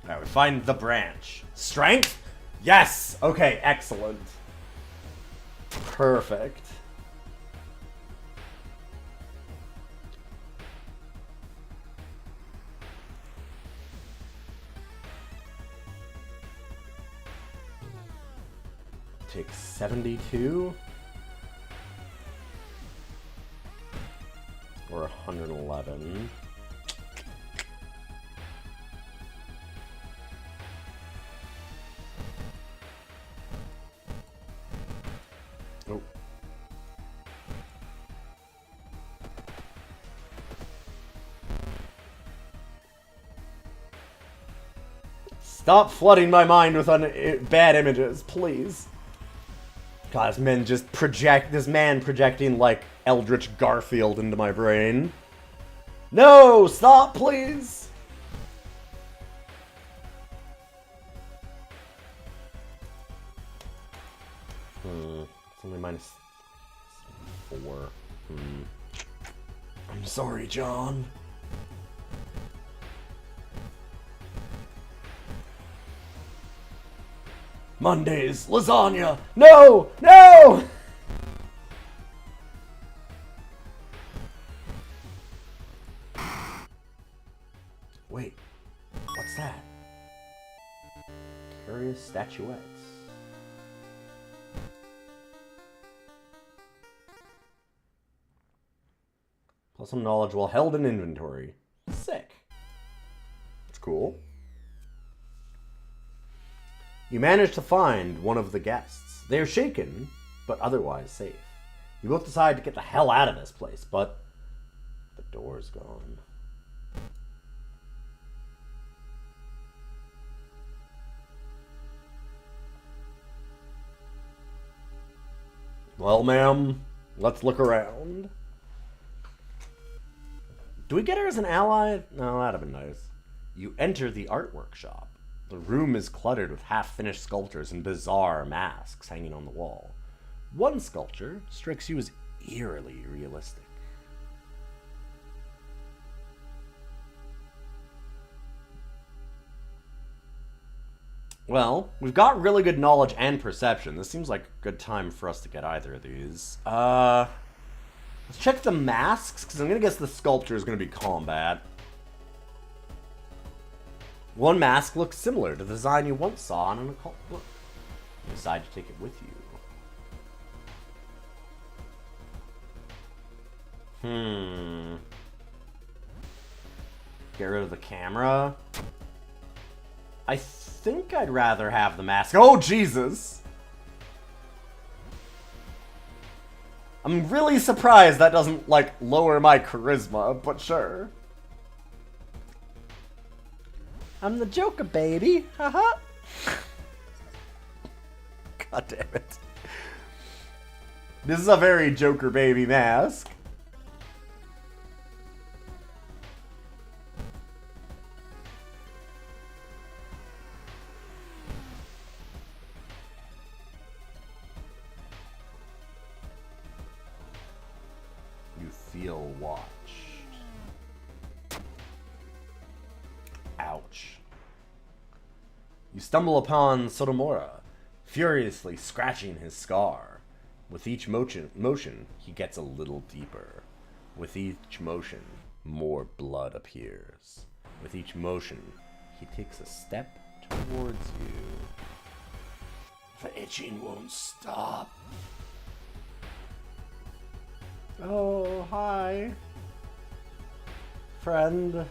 Now we find the branch. Strength? Yes! Okay, excellent. Perfect. Take 72? Or 111. Nope. Stop flooding my mind with bad images, please. God, this man projecting like Eldritch Garfield into my brain. No! Stop, please! It's only minus 4. I'm sorry, John. Mondays, lasagna! No! No! Wait, what's that? Curious statuettes. Plus some knowledge while held in inventory. Sick. That's cool. You manage to find one of the guests. They are shaken, but otherwise safe. You both decide to get the hell out of this place, but the door's gone. Well, ma'am, let's look around. Do we get her as an ally? No, that'd have been nice. You enter the art workshop. The room is cluttered with half-finished sculptures and bizarre masks hanging on the wall. One sculpture strikes you as eerily realistic. Well, we've got really good knowledge and perception. This seems like a good time for us to get either of these. Let's check the masks, because I'm going to guess the sculpture is going to be combat. One mask looks similar to the design you once saw on an occult book. You decide to take it with you. Get rid of the camera. I think I'd rather have the mask. Oh, Jesus! I'm really surprised that doesn't, like, lower my charisma, but sure. I'm the Joker, baby. Haha. God damn it. This is a very Joker baby mask. You feel watched. Ouch. You stumble upon Sotomura, furiously scratching his scar. With each motion, he gets a little deeper. With each motion, more blood appears. With each motion, he takes a step towards you. The itching won't stop. Oh, hi. Friend.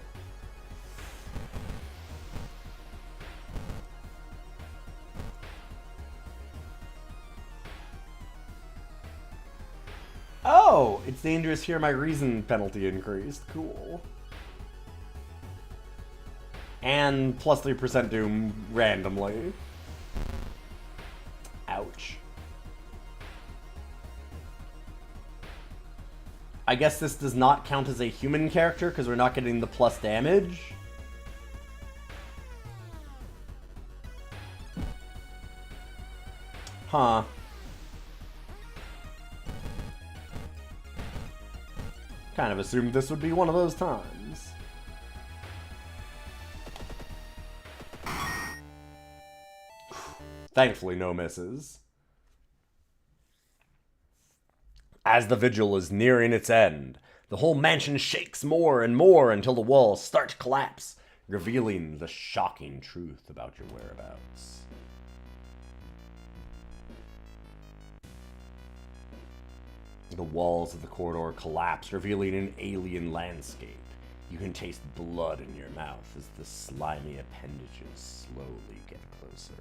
Oh, it's dangerous here. My reason penalty increased. Cool. And plus 3% doom randomly. Ouch. I guess this does not count as a human character because we're not getting the plus damage. Huh. Kind of assumed this would be one of those times. Thankfully, no misses. As the vigil is nearing its end, the whole mansion shakes more and more until the walls start to collapse, revealing the shocking truth about your whereabouts. The walls of the corridor collapse, revealing an alien landscape. You can taste blood in your mouth as the slimy appendages slowly get closer.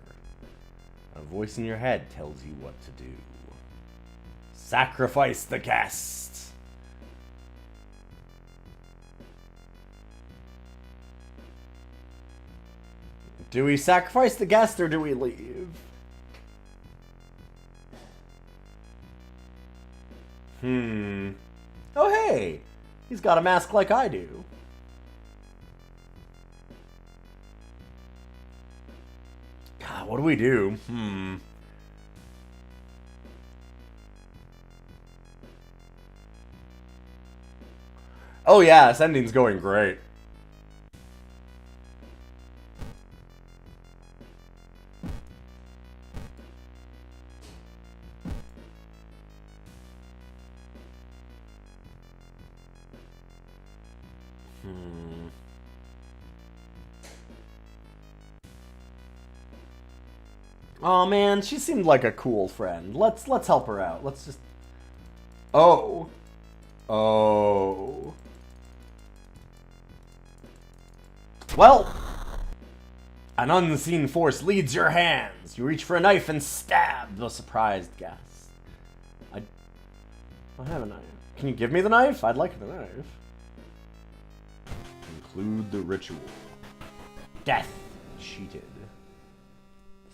A voice in your head tells you what to do. Sacrifice the guest! Do we sacrifice the guest or do we leave? Oh, hey! He's got a mask like I do. God, what do we do? Oh yeah, this ending's going great. Oh man, she seemed like a cool friend. Let's help her out. Let's just. Oh. Well, an unseen force leads your hands. You reach for a knife and stab the surprised guest. I have a knife. Can you give me the knife? I'd like the knife. Conclude the ritual. Death cheated.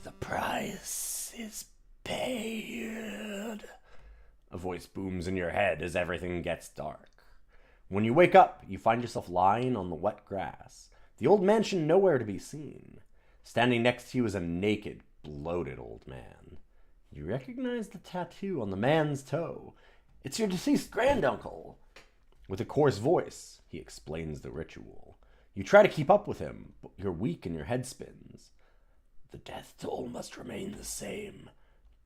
The price is paid. A voice booms in your head as everything gets dark. When you wake up, you find yourself lying on the wet grass. The old mansion nowhere to be seen. Standing next to you is a naked, bloated old man. You recognize the tattoo on the man's toe. It's your deceased granduncle. With a coarse voice, he explains the ritual. You try to keep up with him, but you're weak and your head spins. The death toll must remain the same.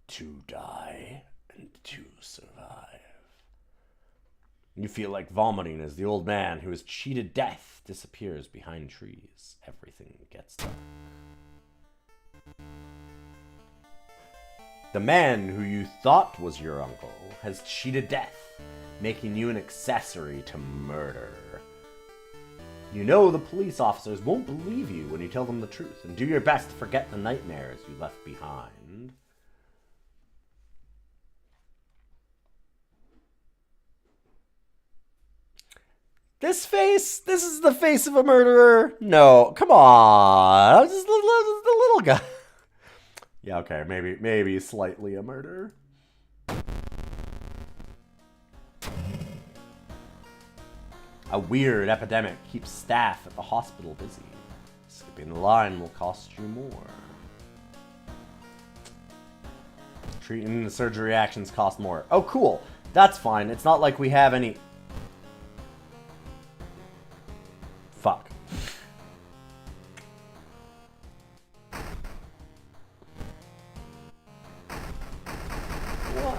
2 die and 2 survive. You feel like vomiting as the old man who has cheated death disappears behind trees. Everything gets dark. The man who you thought was your uncle has cheated death, making you an accessory to murder. You know the police officers won't believe you when you tell them the truth, and do your best to forget the nightmares you left behind. This face? This is the face of a murderer? No, come on. I'm just the little guy. Yeah, okay, maybe slightly a murderer. A weird epidemic keeps staff at the hospital busy. Skipping the line will cost you more. Treating the surgery reactions cost more. Oh, cool. That's fine. It's not like we have any... Fuck.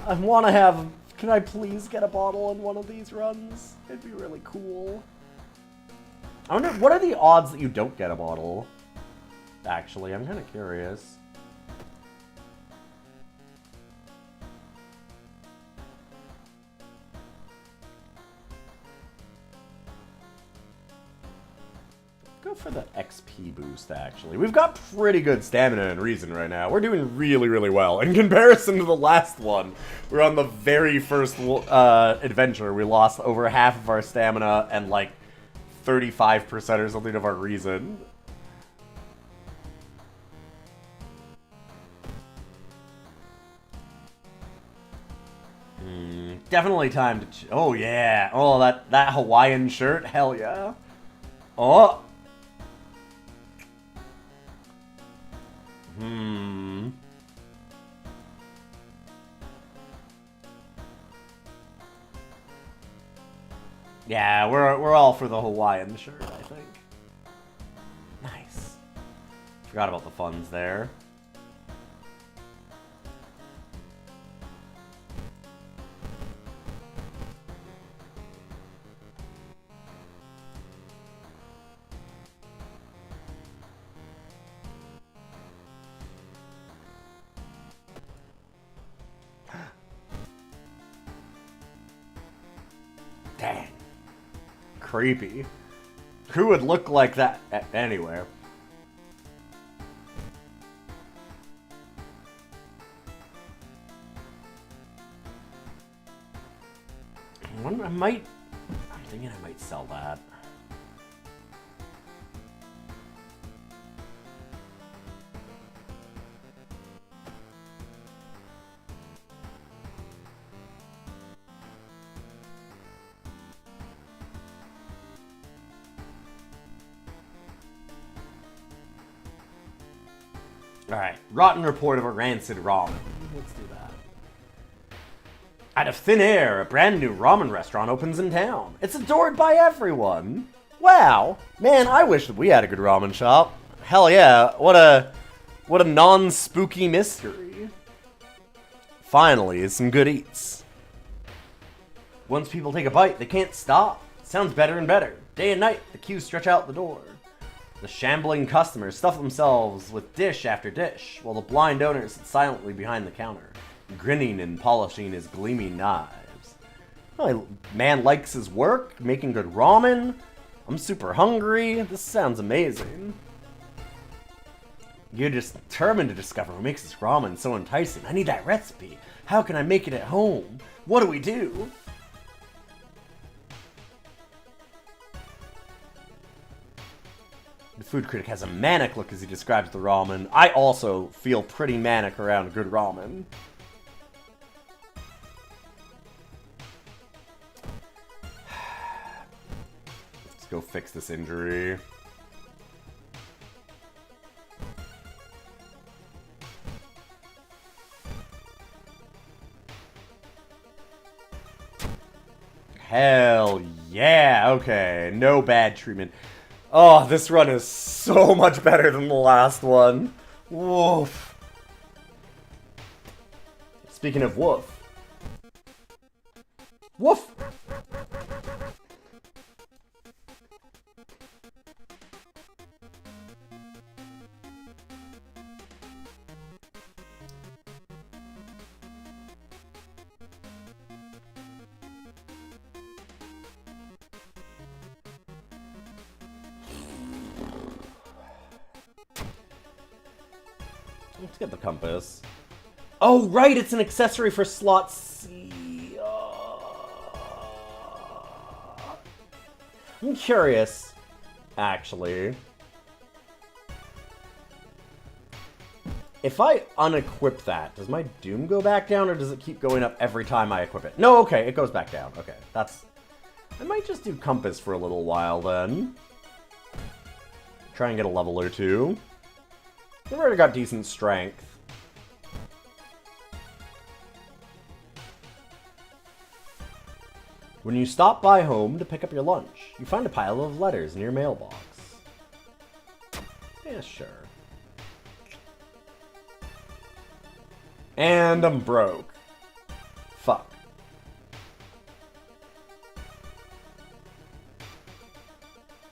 I want to have... Can I please get a bottle in one of these runs? It'd be really cool. I wonder, what are the odds that you don't get a bottle? Actually, I'm kind of curious. Go for the XP boost, actually. We've got pretty good stamina and reason right now. We're doing really, really well. In comparison to the last one, we're on the very first adventure. We lost over half of our stamina and like 35% or something of our reason. Definitely time to... Oh, yeah. Oh, that Hawaiian shirt? Hell yeah. Oh. Yeah, we're all for the Hawaiian shirt, I think. Nice. Forgot about the funds there. creepy. Who would look like that anyway? I'm thinking I might sell that. Alright, rotten report of a rancid ramen. Let's do that. Out of thin air, a brand new ramen restaurant opens in town. It's adored by everyone. Wow. Man, I wish that we had a good ramen shop. Hell yeah, what a non-spooky mystery. Finally, some good eats. Once people take a bite, they can't stop. Sounds better and better. Day and night, the queues stretch out the door. The shambling customers stuff themselves with dish after dish, while the blind owner sits silently behind the counter, grinning and polishing his gleaming knives. Oh, man likes his work, making good ramen. I'm super hungry. This sounds amazing. You're just determined to discover what makes this ramen so enticing. I need that recipe. How can I make it at home? What do we do? The food critic has a manic look as he describes the ramen. I also feel pretty manic around good ramen. Let's go fix this injury. Hell yeah, okay, no bad treatment. Oh, this run is so much better than the last one. Woof. Speaking of woof. Woof! Let's get the compass. Oh, right, it's an accessory for slot C. I'm curious, actually. If I unequip that, does my doom go back down, or does it keep going up every time I equip it? No, okay, it goes back down. Okay, that's... I might just do compass for a little while, then. Try and get a level or two. I've already got decent strength. When you stop by home to pick up your lunch, you find a pile of letters in your mailbox. Yeah, sure. And I'm broke. Fuck.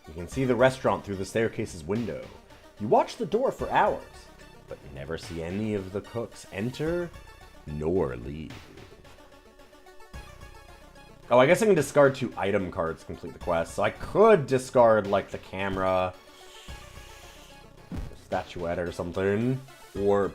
You can see the restaurant through the staircase's window. You watch the door for hours, but never see any of the cooks enter nor leave. Oh, I guess I can discard 2 item cards to complete the quest. So I could discard, like, the camera, statuette or something, or...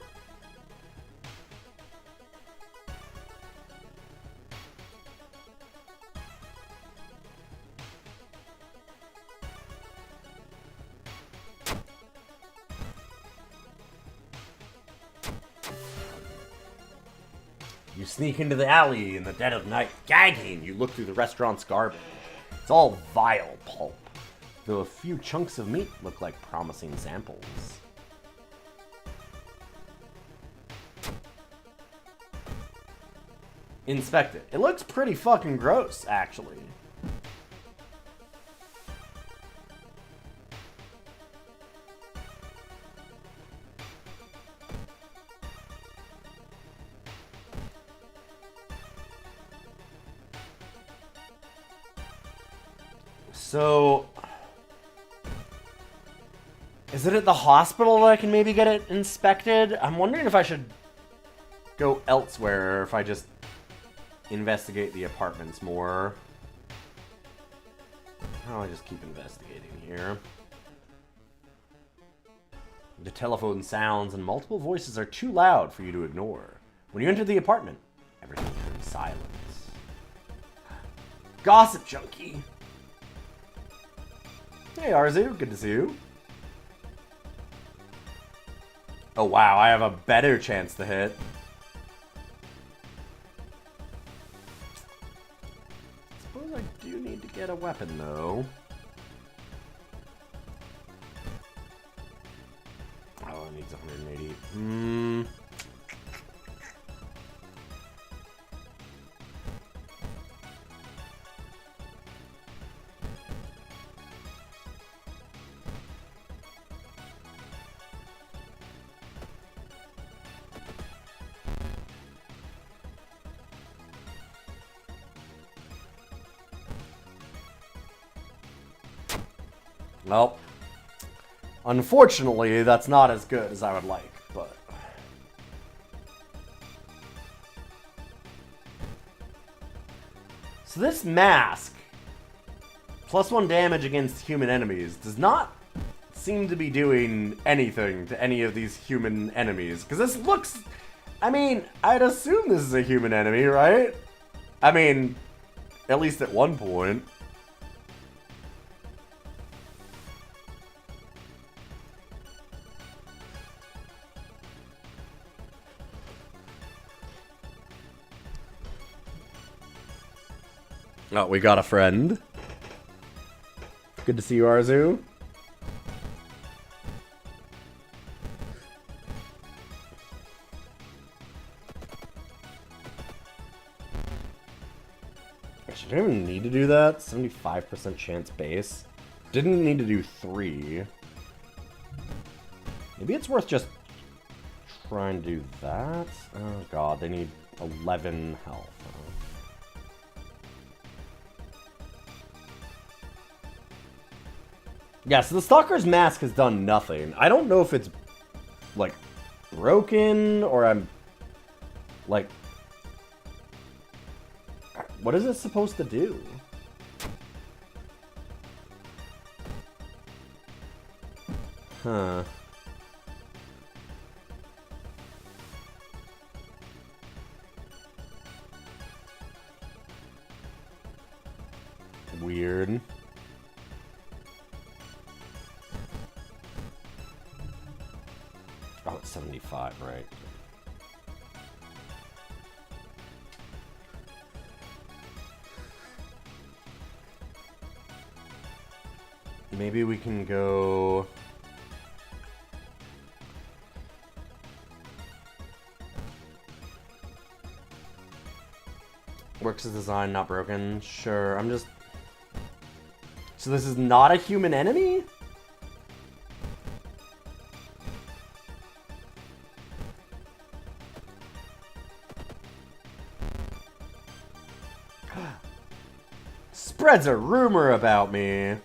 You sneak into the alley in the dead of night, gagging. You look through the restaurant's garbage. It's all vile pulp, though a few chunks of meat look like promising samples. Inspect it. It looks pretty fucking gross, actually. So, is it at the hospital that I can maybe get it inspected? I'm wondering if I should go elsewhere, or if I just investigate the apartments more. I'll just keep investigating here. The telephone sounds and multiple voices are too loud for you to ignore. When you enter the apartment, everything turns silent. Gossip junkie! Hey Arzu, good to see you. Oh wow, I have a better chance to hit. Suppose I do need to get a weapon though. Oh, it needs 180. Well, unfortunately, that's not as good as I would like, but... So this mask, +1 damage against human enemies, does not seem to be doing anything to any of these human enemies. Because this looks... I mean, I'd assume this is a human enemy, right? I mean, at least at one point. Oh, we got a friend. Good to see you, Arzu. Actually, I didn't even need to do that. 75% chance base. Didn't need to do 3. Maybe it's worth just trying to do that. Oh god, they need 11 health. Yeah, so the Stalker's mask has done nothing. I don't know if it's, like, broken, or I'm, like... What is it supposed to do? Huh. Weird. Oh, it's 75, right. Maybe we can go... Works as design, not broken. Sure, I'm just... So this is not a human enemy? Spreads a rumor about me.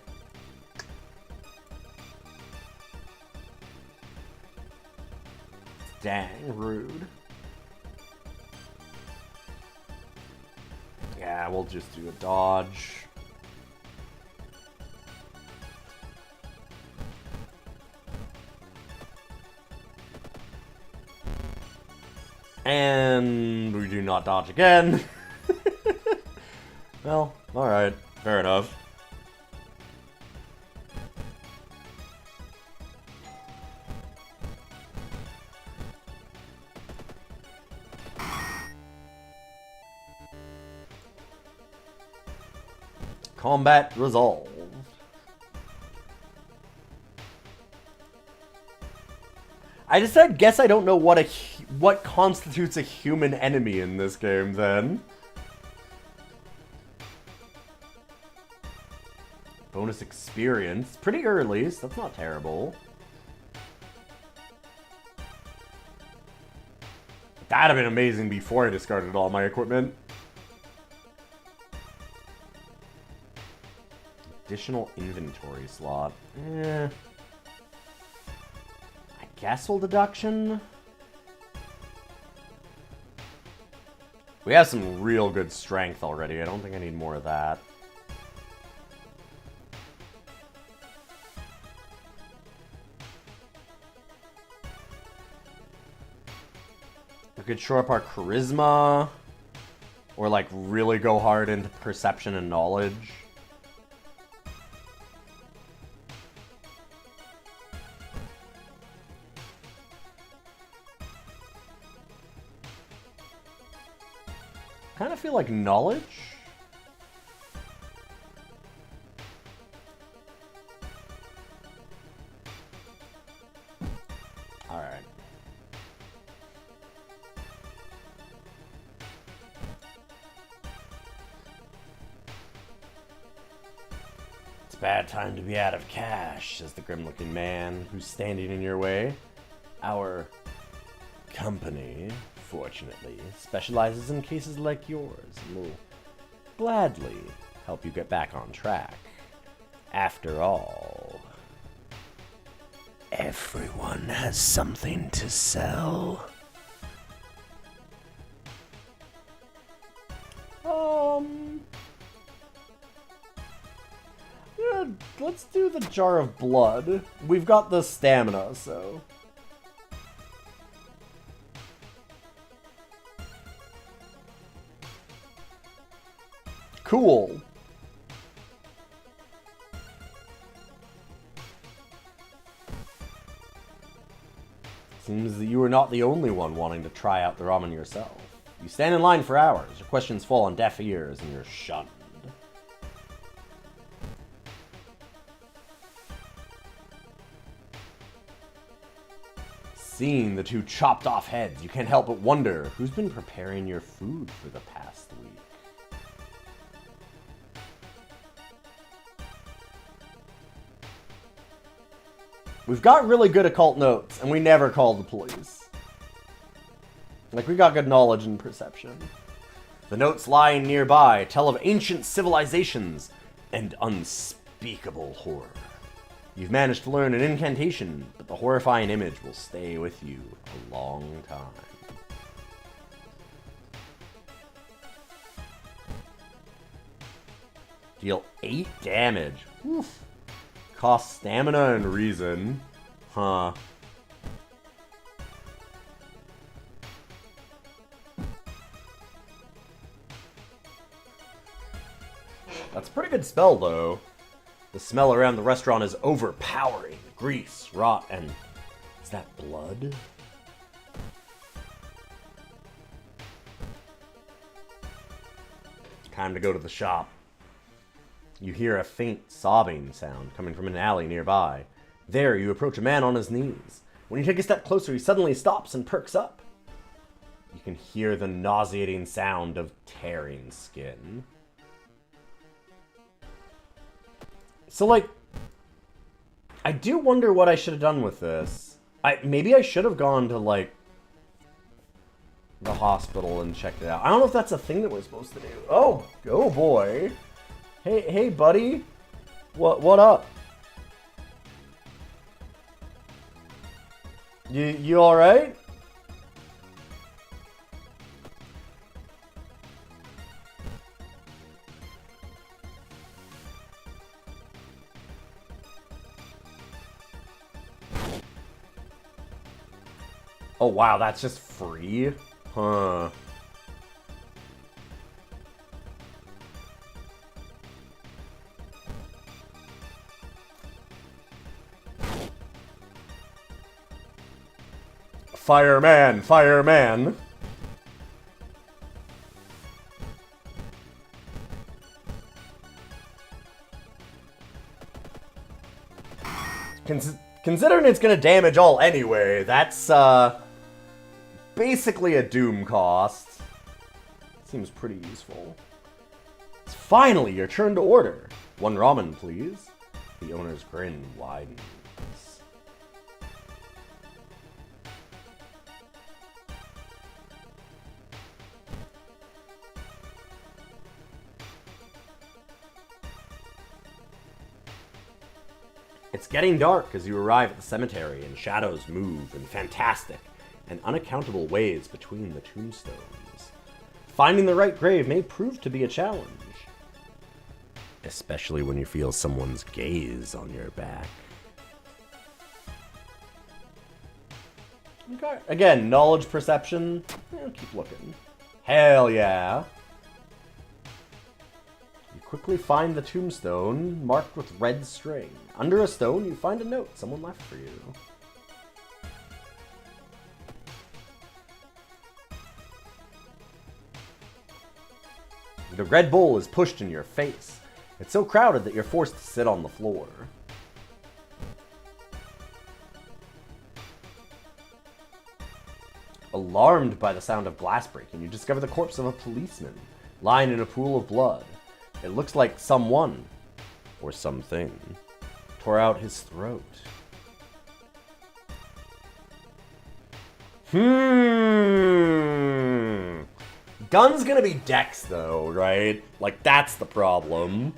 Dang, rude. Yeah, we'll just do a dodge. And we do not dodge again. Well, alright. Fair enough. Combat resolved. I guess I don't know what constitutes a human enemy in this game then. Bonus experience. Pretty early, so that's not terrible. That'd have been amazing before I discarded all my equipment. Additional inventory slot. I guess we'll deduction. We have some real good strength already. I don't think I need more of that. We could shore up our charisma. Or, like, really go hard into perception and knowledge. Kind of feel like knowledge. All right. It's a bad time to be out of cash, says the grim-looking man who's standing in your way. Our company, fortunately, specializes in cases like yours and will gladly help you get back on track. After all, everyone has something to sell. Yeah, let's do the jar of blood. We've got the stamina, so... Cool. Seems that you are not the only one wanting to try out the ramen yourself. You stand in line for hours, your questions fall on deaf ears, and you're shunned. Seeing the two chopped off heads, you can't help but wonder who's been preparing your food for the past week. We've got really good occult notes, and we never call the police. Like, we got good knowledge and perception. The notes lying nearby tell of ancient civilizations and unspeakable horror. You've managed to learn an incantation, but the horrifying image will stay with you a long time. Deal 8 damage. Oof. Cost stamina and reason. Huh. That's a pretty good spell, though. The smell around the restaurant is overpowering. Grease, rot, and... is that blood? Time to go to the shop. You hear a faint sobbing sound coming from an alley nearby. There, you approach a man on his knees. When you take a step closer, he suddenly stops and perks up. You can hear the nauseating sound of tearing skin. So, like, I do wonder what I should have done with this. Maybe I should have gone to, like, the hospital and checked it out. I don't know if that's a thing that we're supposed to do. Oh boy. Hey, buddy. What up? You all right? Oh wow, that's just free? Huh. Fireman, fireman. Considering it's gonna damage all anyway, that's, basically a doom cost. Seems pretty useful. It's finally your turn to order. 1 ramen, please. The owner's grin widens. It's getting dark as you arrive at the cemetery, and shadows move in fantastic and unaccountable ways between the tombstones. Finding the right grave may prove to be a challenge, especially when you feel someone's gaze on your back. Okay. Again, knowledge, perception. Keep looking. Hell yeah. You quickly find the tombstone marked with red string. Under a stone, you find a note someone left for you. The Red Bull is pushed in your face. It's so crowded that you're forced to sit on the floor. Alarmed by the sound of glass breaking, you discover the corpse of a policeman lying in a pool of blood. It looks like someone, or something, tore out his throat. Gun's gonna be Dex, though, right? Like, that's the problem.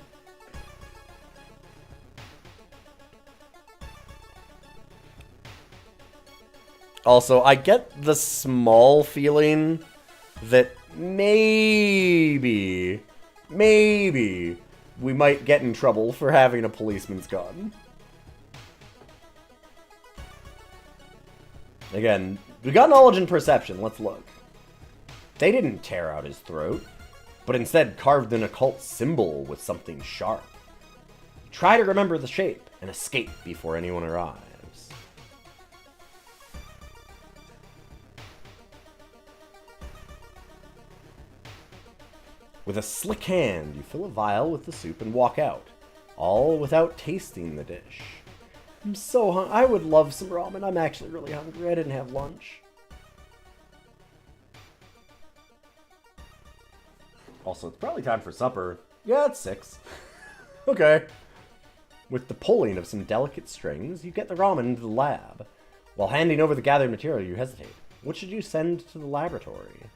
Also, I get the small feeling that maybe we might get in trouble for having a policeman's gun. Again, we got knowledge and perception. Let's look. They didn't tear out his throat, but instead carved an occult symbol with something sharp. Try to remember the shape and escape before anyone arrives. With a slick hand, you fill a vial with the soup and walk out, all without tasting the dish. I'm so hungry. I would love some ramen. I'm actually really hungry. I didn't have lunch. Also, it's probably time for supper. Yeah, it's 6. Okay. With the pulling of some delicate strings, you get the ramen into the lab. While handing over the gathered material, you hesitate. What should you send to the laboratory?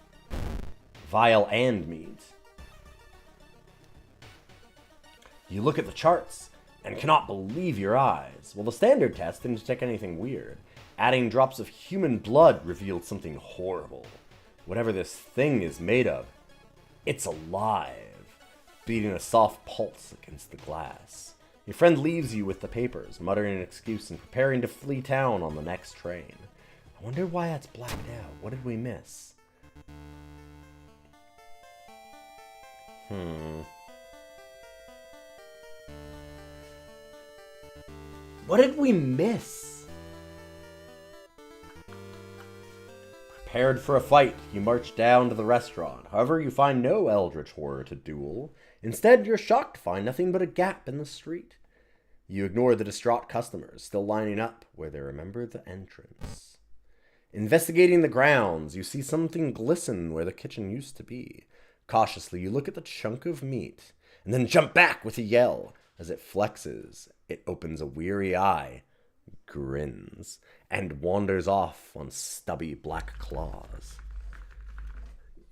Vial and meat. You look at the charts and cannot believe your eyes. Well, the standard test didn't detect anything weird. Adding drops of human blood revealed something horrible. Whatever this thing is made of, it's alive, beating a soft pulse against the glass. Your friend leaves you with the papers, muttering an excuse and preparing to flee town on the next train. I wonder why that's blacked out. What did we miss? What did we miss? Prepared for a fight, you march down to the restaurant. However, you find no eldritch horror to duel. Instead, you're shocked to find nothing but a gap in the street. You ignore the distraught customers, still lining up where they remember the entrance. Investigating the grounds, you see something glisten where the kitchen used to be. Cautiously, you look at the chunk of meat, and then jump back with a yell. As it flexes, it opens a weary eye, grins, and wanders off on stubby black claws.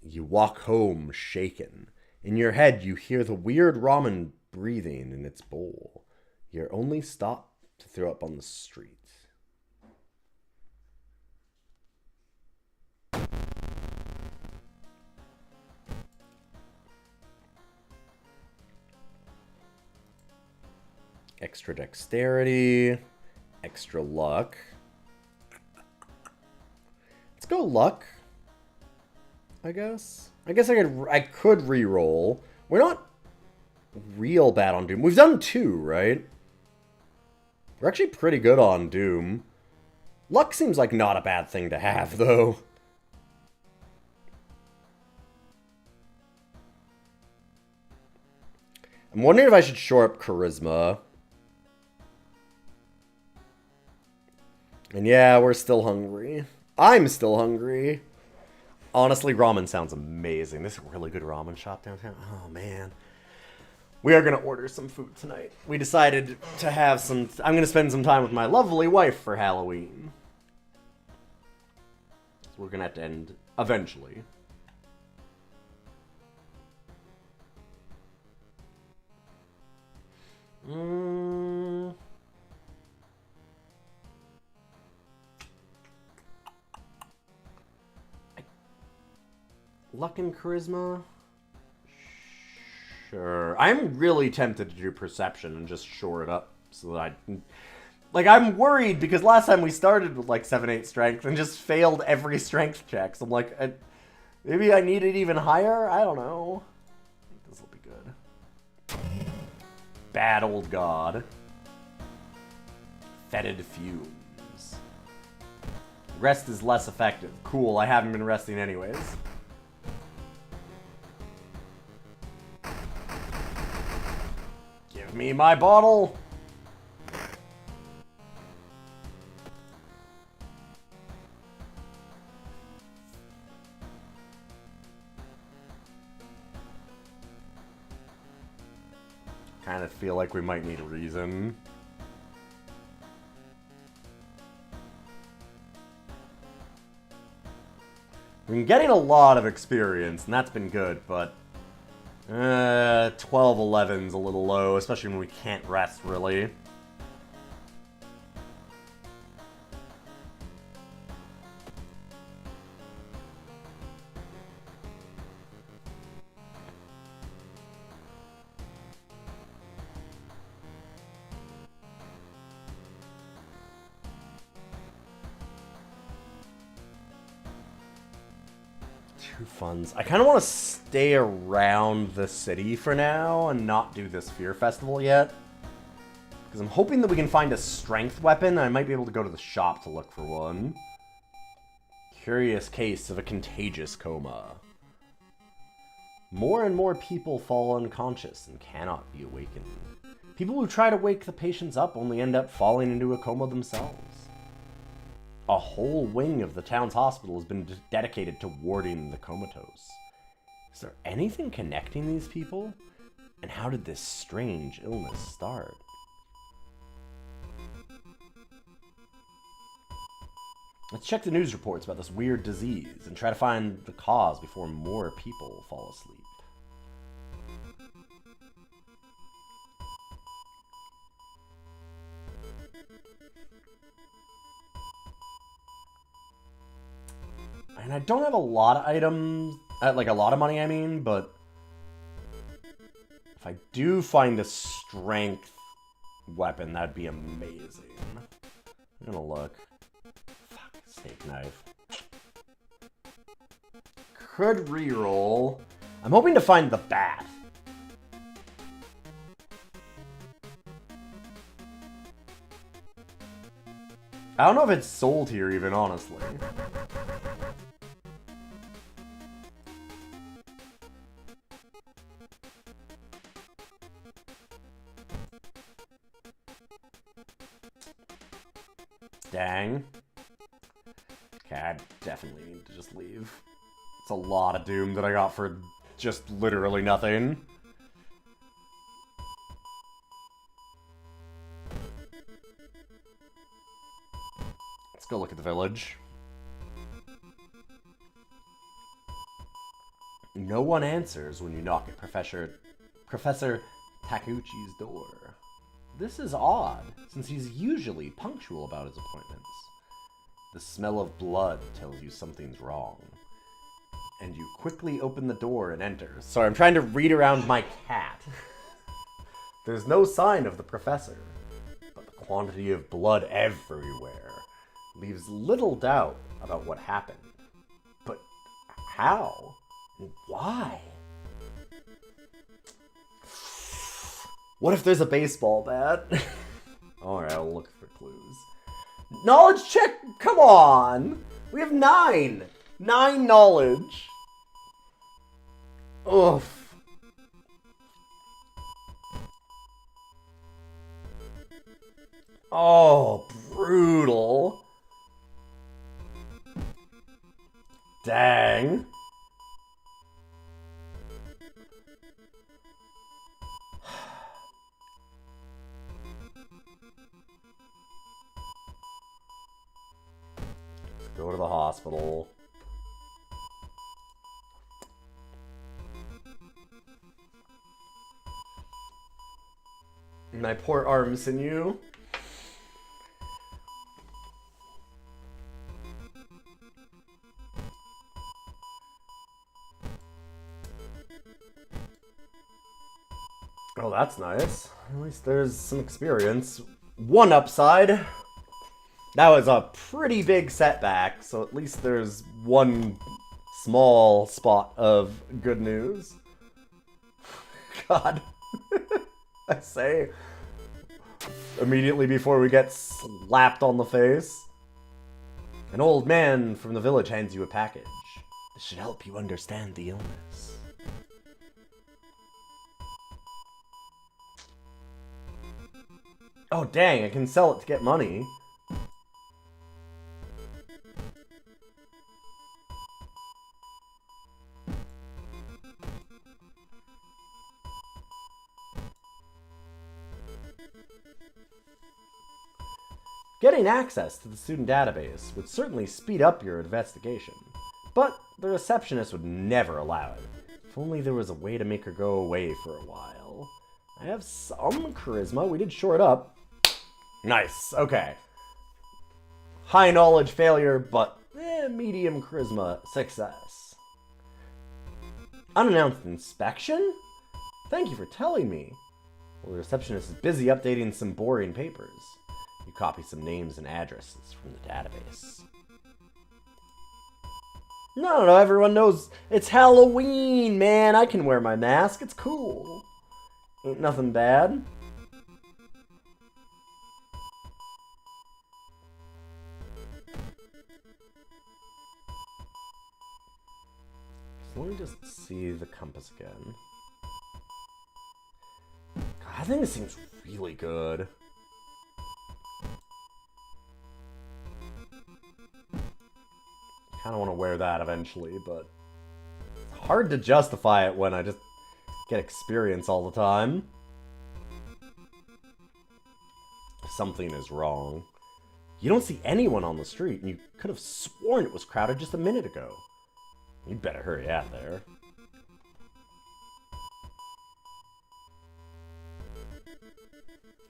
You walk home shaken. In your head, you hear the weird ramen breathing in its bowl. Your only stop to throw up on the street. Extra dexterity, extra luck. Let's go luck, I guess. I could re-roll. We're not real bad on Doom. We've done 2, right? We're actually pretty good on Doom. Luck seems like not a bad thing to have, though. I'm wondering if I should shore up Charisma. And yeah, we're still hungry. I'm still hungry. Honestly, ramen sounds amazing. This is a really good ramen shop downtown. Oh, man. We are going to order some food tonight. We decided to have some... I'm going to spend some time with my lovely wife for Halloween. So we're going to have to end eventually. Luck and charisma? Sure. I'm really tempted to do perception and just shore it up so that I Like, I'm worried because last time we started with, like, 7-8 strength and just failed every strength check. So I'm like, maybe I need it even higher? I don't know. I think this will be good. Bad old god. Fetid fumes. Rest is less effective. Cool, I haven't been resting anyways. Give me my bottle! Kind of feel like we might need a reason. We've been getting a lot of experience, and that's been good, but 12-11's a little low, especially when we can't rest, really. Funds. I kind of want to stay around the city for now and not do this Fear Festival yet. Because I'm hoping that we can find a strength weapon. I might be able to go to the shop to look for one. Curious case of a contagious coma. More and more people fall unconscious and cannot be awakened. People who try to wake the patients up only end up falling into a coma themselves. A whole wing of the town's hospital has been dedicated to warding the comatose. Is there anything connecting these people? And how did this strange illness start? Let's check the news reports about this weird disease and try to find the cause before more people fall asleep. And I don't have a lot of items, like a lot of money, I mean, but if I do find a strength weapon, that'd be amazing. I'm gonna look. Fuck, steak knife. Could reroll. I'm hoping to find the bat. I don't know if it's sold here even, honestly. Dang. Okay, I definitely need to just leave. It's a lot of doom that I got for just literally nothing. Let's go look at the village. No one answers when you knock at Professor Takuchi's door. This is odd, since he's usually punctual about his appointments. The smell of blood tells you something's wrong. And you quickly open the door and enter. Sorry, I'm trying to read around my cat. There's no sign of the professor, but the quantity of blood everywhere leaves little doubt about what happened. But how? And why? What if there's a baseball bat? Alright, I'll look for clues. Knowledge check? Come on! We have 9! 9 knowledge! Oof. Oh, brutal. Dang. Go to the hospital. My poor arm sinew. Oh, that's nice. At least there's some experience. One upside. That was a pretty big setback, so at least there's one small spot of good news. God. I say, immediately before we get slapped on the face. An old man from the village hands you a package. This should help you understand the illness. Oh dang, I can sell it to get money. Getting access to the student database would certainly speed up your investigation, but the receptionist would never allow it. If only there was a way to make her go away for a while. I have some charisma. We did shore it up. Nice. Okay. High knowledge failure, but medium charisma success. Unannounced inspection? Thank you for telling me. Well, the receptionist is busy updating some boring papers. You copy some names and addresses from the database. No, everyone knows it's Halloween, man. I can wear my mask. It's cool. Ain't nothing bad. So let me just see the compass again. God, I think this seems really good. Kind of want to wear that eventually, but it's hard to justify it when I just get experience all the time. Something is wrong. You don't see anyone on the street, and you could have sworn it was crowded just a minute ago. You'd better hurry out there.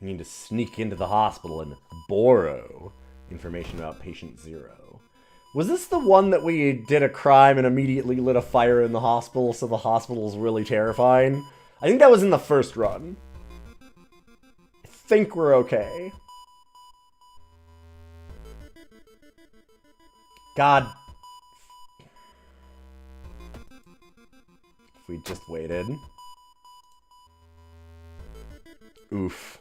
You need to sneak into the hospital and borrow information about patient 0. Was this the one that we did a crime and immediately lit a fire in the hospital, so the hospital's really terrifying? I think that was in the first run. I think we're okay. God. If we just waited. Oof.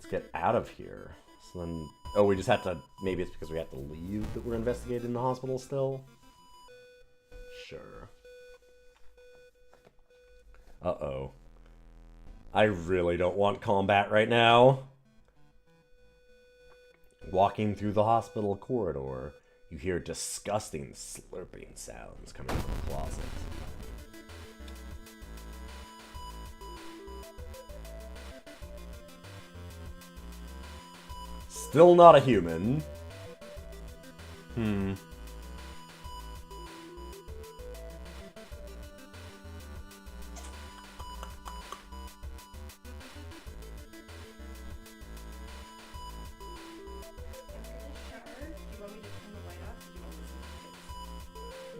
Get out of here. So then, oh, we just have to, maybe it's because we have to leave that we're investigating the hospital still? Sure. Uh-oh. I really don't want combat right now. Walking through the hospital corridor, you hear disgusting slurping sounds coming from the closet. Still not a human.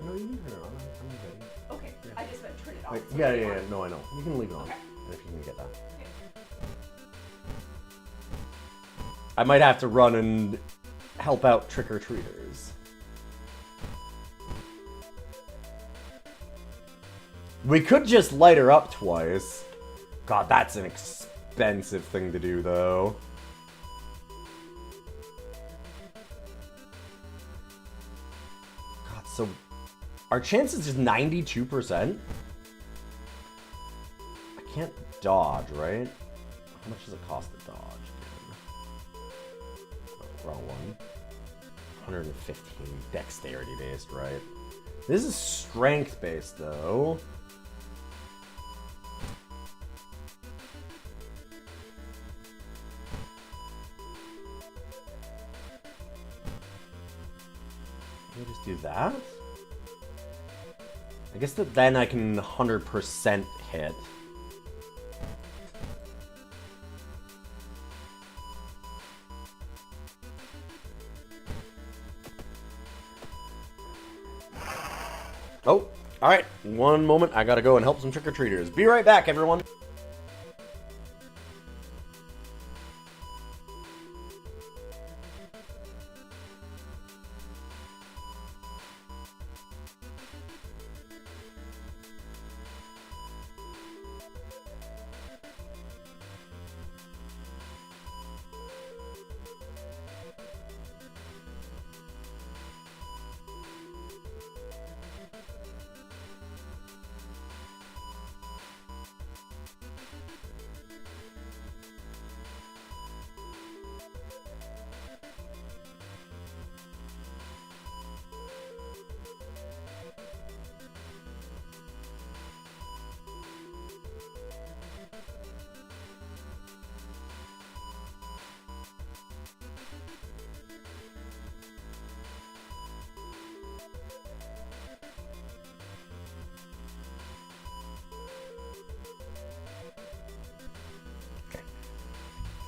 No, you can turn it on. I'm ready. Okay, yeah. I just meant turn it off. Wait, yeah. No, I know. You can leave it on. Okay. If you can get that. I might have to run and help out trick-or-treaters. We could just light her up twice. God, that's an expensive thing to do, though. God, so our chance is just 92%? I can't dodge, right? How much does it cost to dodge? Wrong one. 115. Dexterity based, right? This is strength based, though. Can I just do that? I guess that then I can 100% hit. Oh, alright. One moment. I gotta go and help some trick-or-treaters. Be right back, everyone.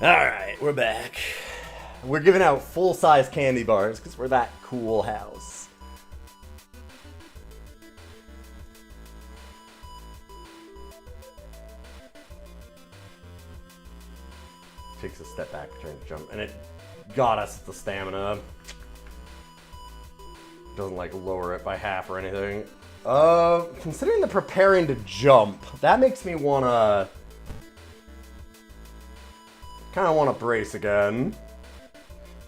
Alright, we're back. We're giving out full-size candy bars because we're that cool house. Takes a step back, trying to jump, and it got us the stamina. Doesn't like lower it by half or anything. Considering the preparing to jump, that makes me wanna kind of want to brace again.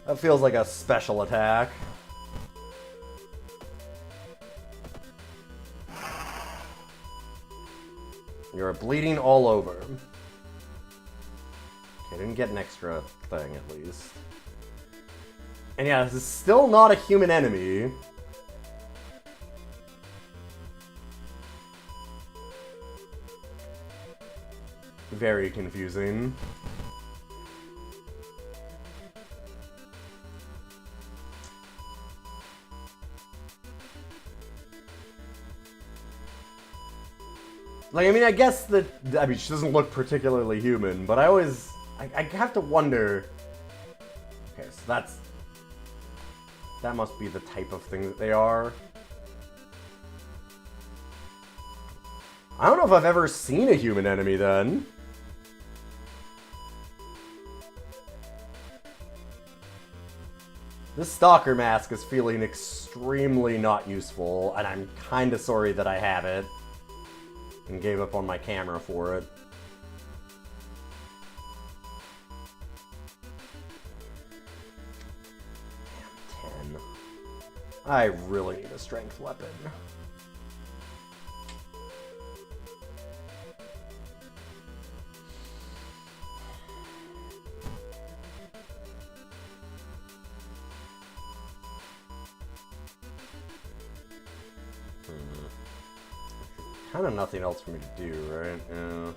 That feels like a special attack. You're bleeding all over. Okay, didn't get an extra thing at least. And yeah, this is still not a human enemy. Very confusing. Like, I mean, I guess that, I mean, she doesn't look particularly human, but I have to wonder. Okay, so that must be the type of thing that they are. I don't know if I've ever seen a human enemy then. This stalker mask is feeling extremely not useful, and I'm kinda sorry that I have it. And gave up on my camera for it. Damn, 10. I really need a strength weapon. Kind of nothing else for me to do, right? Yeah.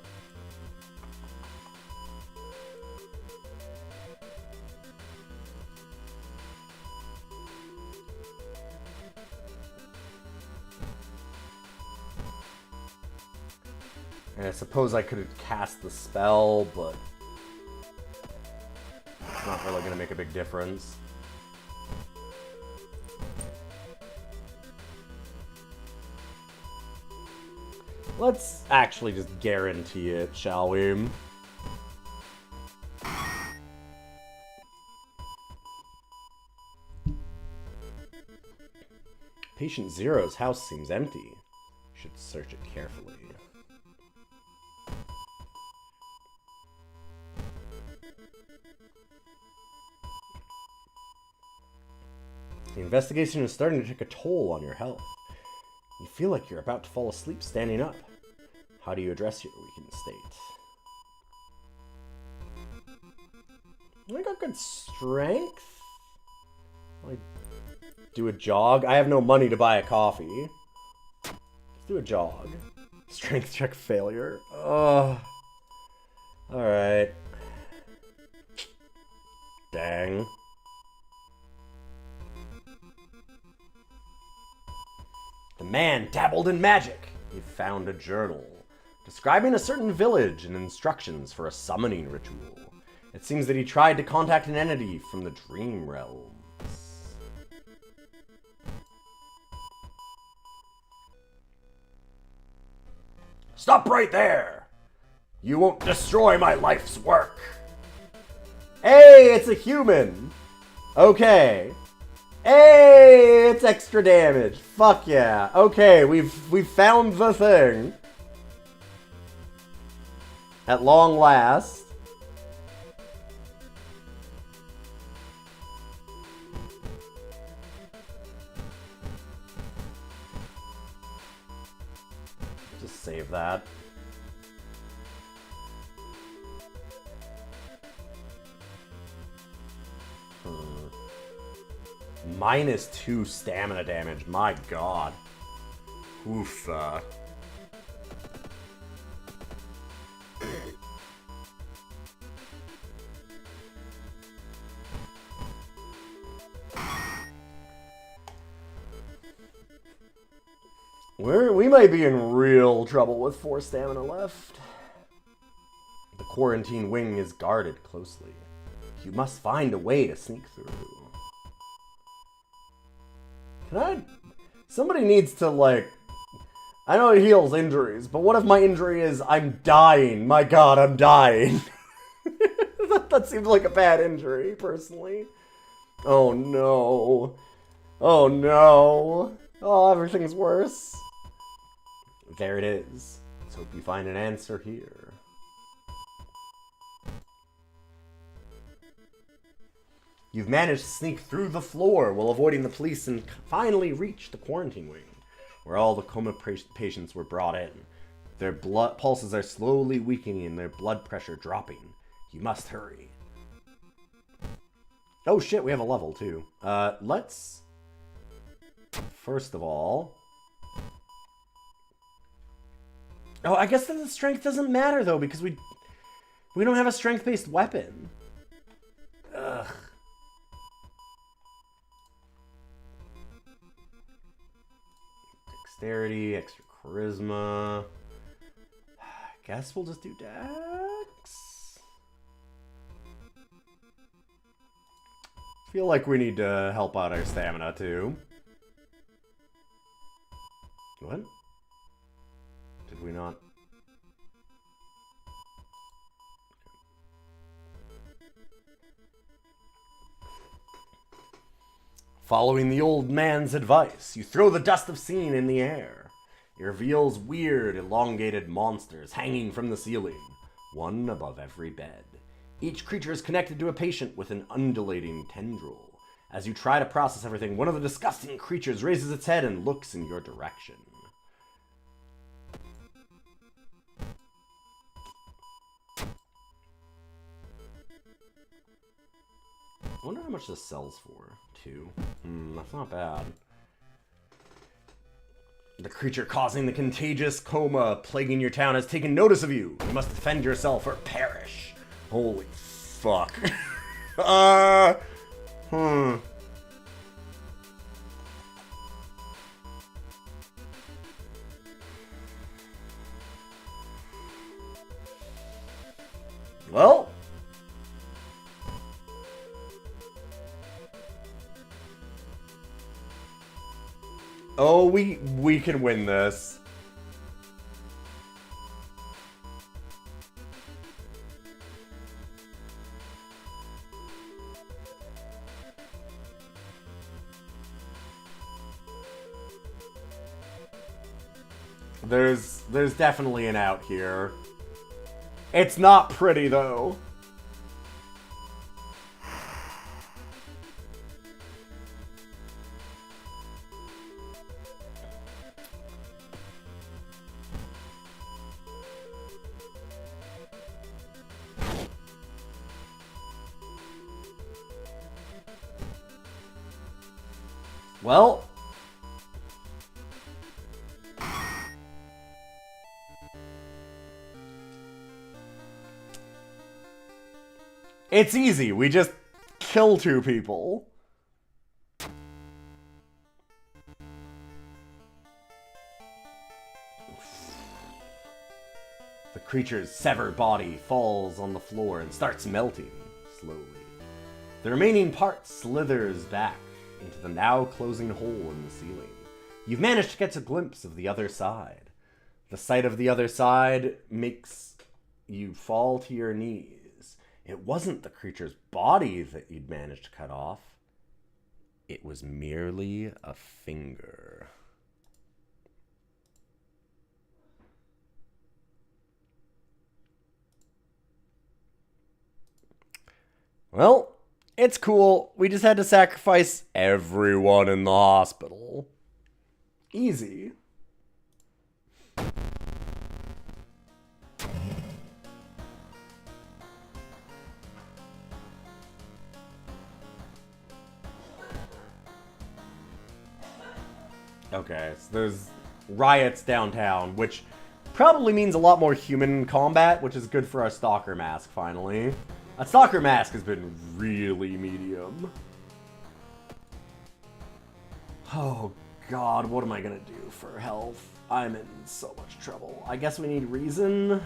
And I suppose I could have cast the spell, but it's not really going to make a big difference. Let's actually just guarantee it, shall we? Patient Zero's house seems empty. Should search it carefully. The investigation is starting to take a toll on your health. You feel like you're about to fall asleep standing up. How do you address your weakened state? I got good strength. I do a jog. I have no money to buy a coffee. Let's do a jog. Strength check failure. Oh. Alright. Dang. The man dabbled in magic. He found a journal describing a certain village and instructions for a summoning ritual. It seems that he tried to contact an entity from the dream realms. Stop right there! You won't destroy my life's work! Hey, it's a human! Okay. Hey, it's extra damage. Fuck yeah. Okay, we've found the thing. At long last. Just save that. -2 stamina damage. My god. Oof. We might be in real trouble with 4 stamina left. The quarantine wing is guarded closely. You must find a way to sneak through. Can I... Somebody needs to, like... I know it heals injuries, but what if my injury is I'm dying? My god, I'm dying. that seems like a bad injury, personally. Oh no. Oh no. Oh, everything's worse. There it is. Let's hope you find an answer here. You've managed to sneak through the floor while avoiding the police and finally reach the quarantine wing, where all the coma patients were brought in. Their blood pulses are slowly weakening and their blood pressure dropping. You must hurry. Oh shit, we have a level too. Let's... First of all... Oh, I guess that the strength doesn't matter though, because we don't have a strength-based weapon. Ugh. Dexterity, extra charisma. I guess we'll just do Dex. Feel like we need to help out our stamina too. What? Did we not? Following the old man's advice, you throw the dust of scene in the air. It reveals weird, elongated monsters hanging from the ceiling, one above every bed. Each creature is connected to a patient with an undulating tendril. As you try to process everything, one of the disgusting creatures raises its head and looks in your direction. I wonder how much this sells for. 2. That's not bad. The creature causing the contagious coma plaguing your town has taken notice of you. You must defend yourself or perish. Holy fuck. Well... Oh, we can win this. There's definitely an out here. It's not pretty though. Well, it's easy. We just kill 2 people. The creature's severed body falls on the floor and starts melting slowly. The remaining part slithers back into the now closing hole in the ceiling. You've managed to get a glimpse of the other side. The sight of the other side makes you fall to your knees. It wasn't the creature's body that you'd managed to cut off. It was merely a finger. Well, it's cool. We just had to sacrifice everyone in the hospital. Easy. Okay, so there's riots downtown, which probably means a lot more human combat, which is good for our Stalker mask, finally. A Stalker mask has been really medium. Oh god, what am I gonna do for health? I'm in so much trouble. I guess we need reason.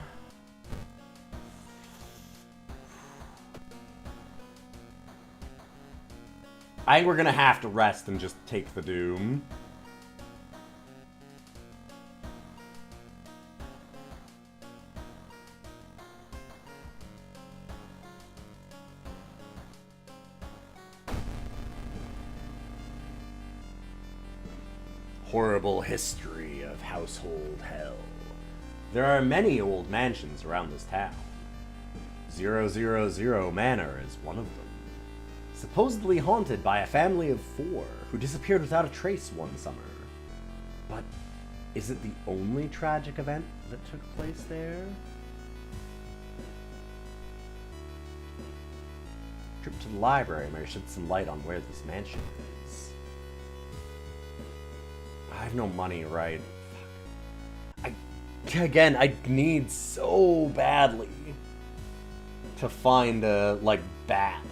I think we're gonna have to rest and just take the doom. Horrible history of household hell. There are many old mansions around this town. 000 Manor is one of them. Supposedly haunted by a family of 4 who disappeared without a trace one summer. But is it the only tragic event that took place there? Trip to the library may shed some light on where this mansion is. I have no money, right? Fuck. I need so badly to find a, like, bath.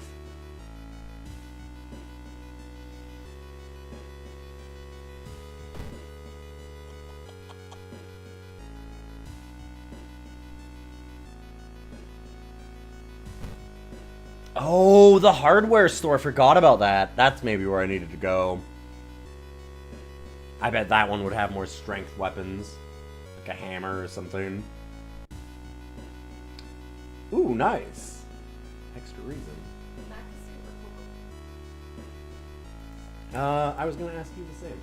Oh, the hardware store. Forgot about that. That's maybe where I needed to go. I bet that one would have more strength weapons. Like a hammer or something. Ooh, nice. Extra reason. I was gonna ask you the same.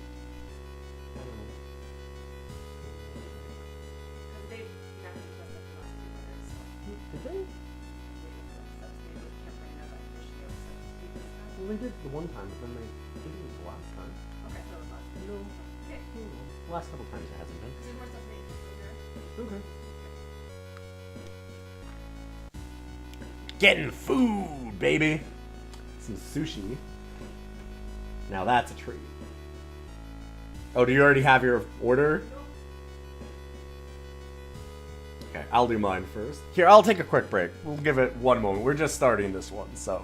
Did they? Well, they did the one time, but then they didn't the last time. Okay, so it was last. No. Okay. The last couple times it hasn't been. Is there more stuff made Okay. Getting food, baby. Some sushi. Now that's a treat. Oh, do you already have your order? Okay, I'll do mine first. Here, I'll take a quick break. We'll give it one moment. We're just starting this one, so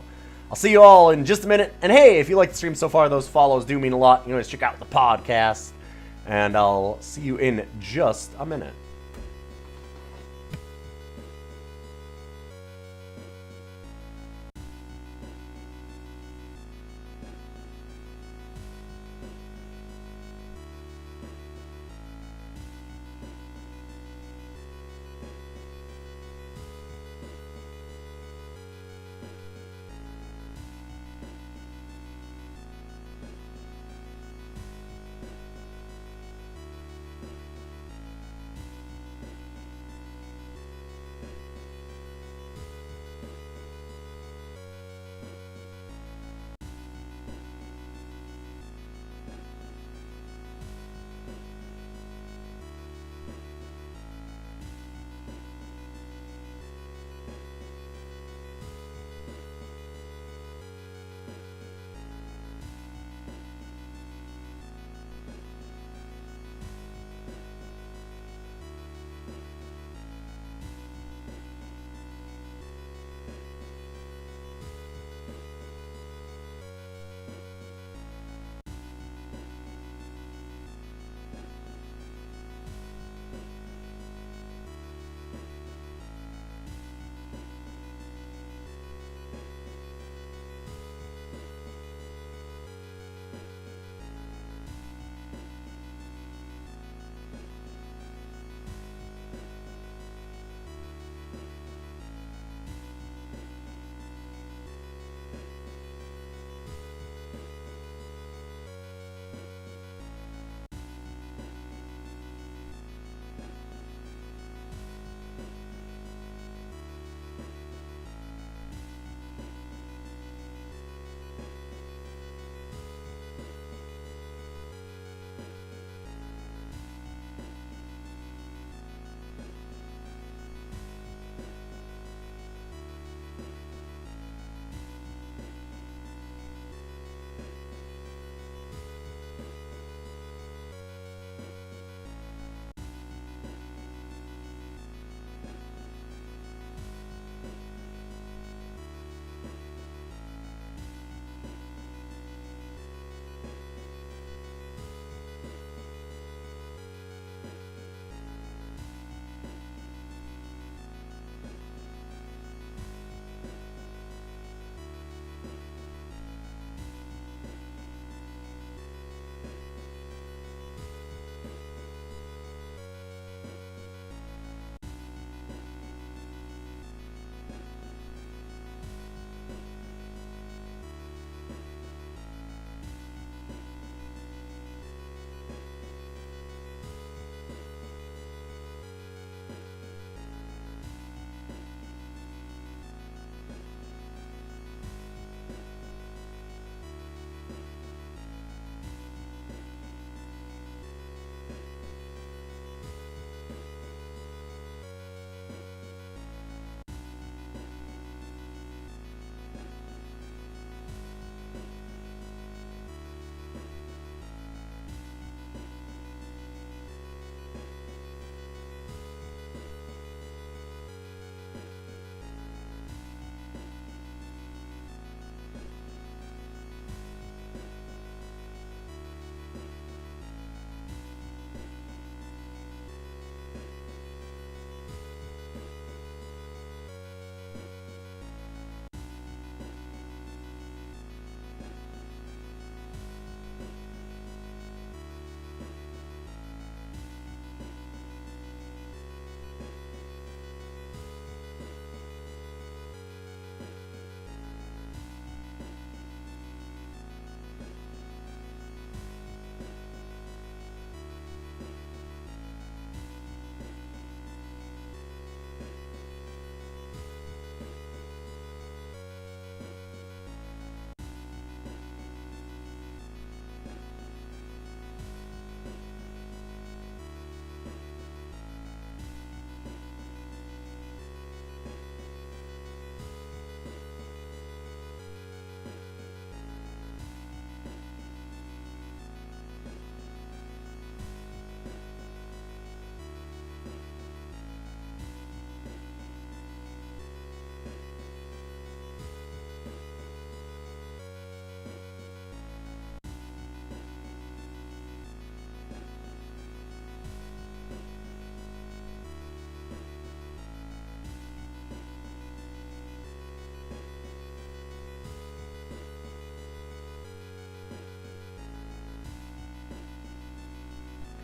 I'll see you all in just a minute. And hey, if you like the stream so far, those follows do mean a lot. You can always check out the podcast. And I'll see you in just a minute.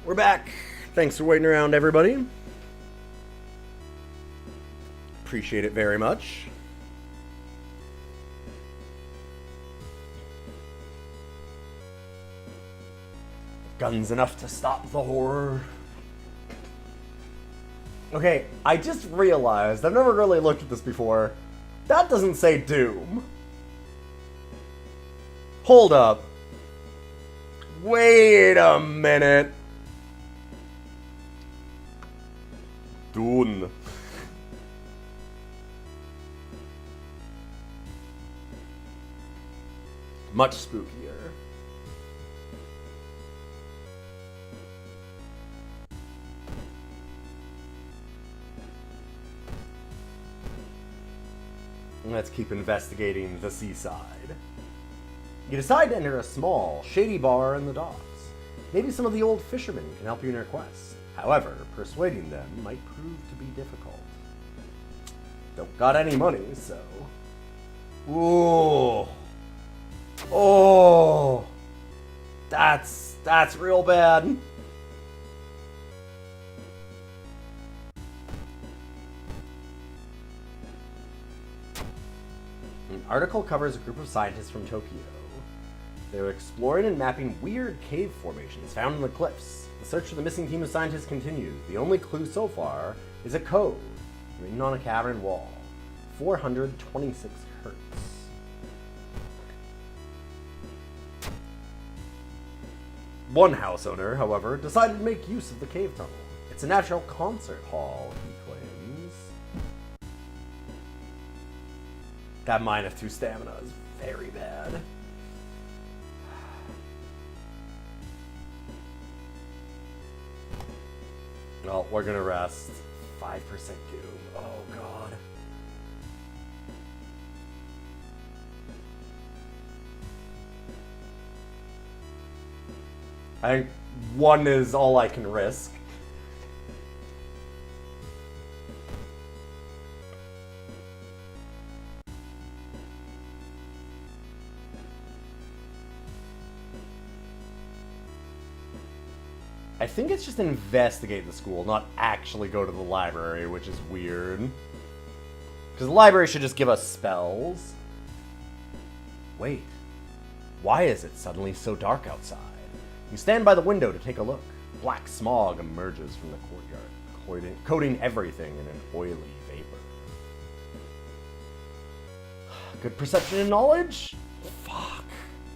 We're back. Thanks for waiting around, everybody. Appreciate it very much. Guns enough to stop the horror. Okay, I just realized, I've never really looked at this before. That doesn't say Doom. Hold up. Wait a minute. Dune. Much spookier. Let's keep investigating the seaside. You decide to enter a small, shady bar in the docks. Maybe some of the old fishermen can help you in your quest. However, persuading them might prove to be difficult. Don't got any money, so... Ooh. Oh. That's real bad. An article covers a group of scientists from Tokyo. They were exploring and mapping weird cave formations found in the cliffs. The search for the missing team of scientists continues. The only clue so far is a code written on a cavern wall. 426 hertz. One house owner, however, decided to make use of the cave tunnel. It's a natural concert hall, he claims. That -2 stamina is very bad. Well, we're gonna rest. 5% Doom. Oh god. I think 1 is all I can risk. I think it's just investigate the school, not actually go to the library, which is weird. Because the library should just give us spells. Wait, why is it suddenly so dark outside? You stand by the window to take a look. Black smog emerges from the courtyard, coating everything in an oily vapor. Good perception and knowledge? Fuck.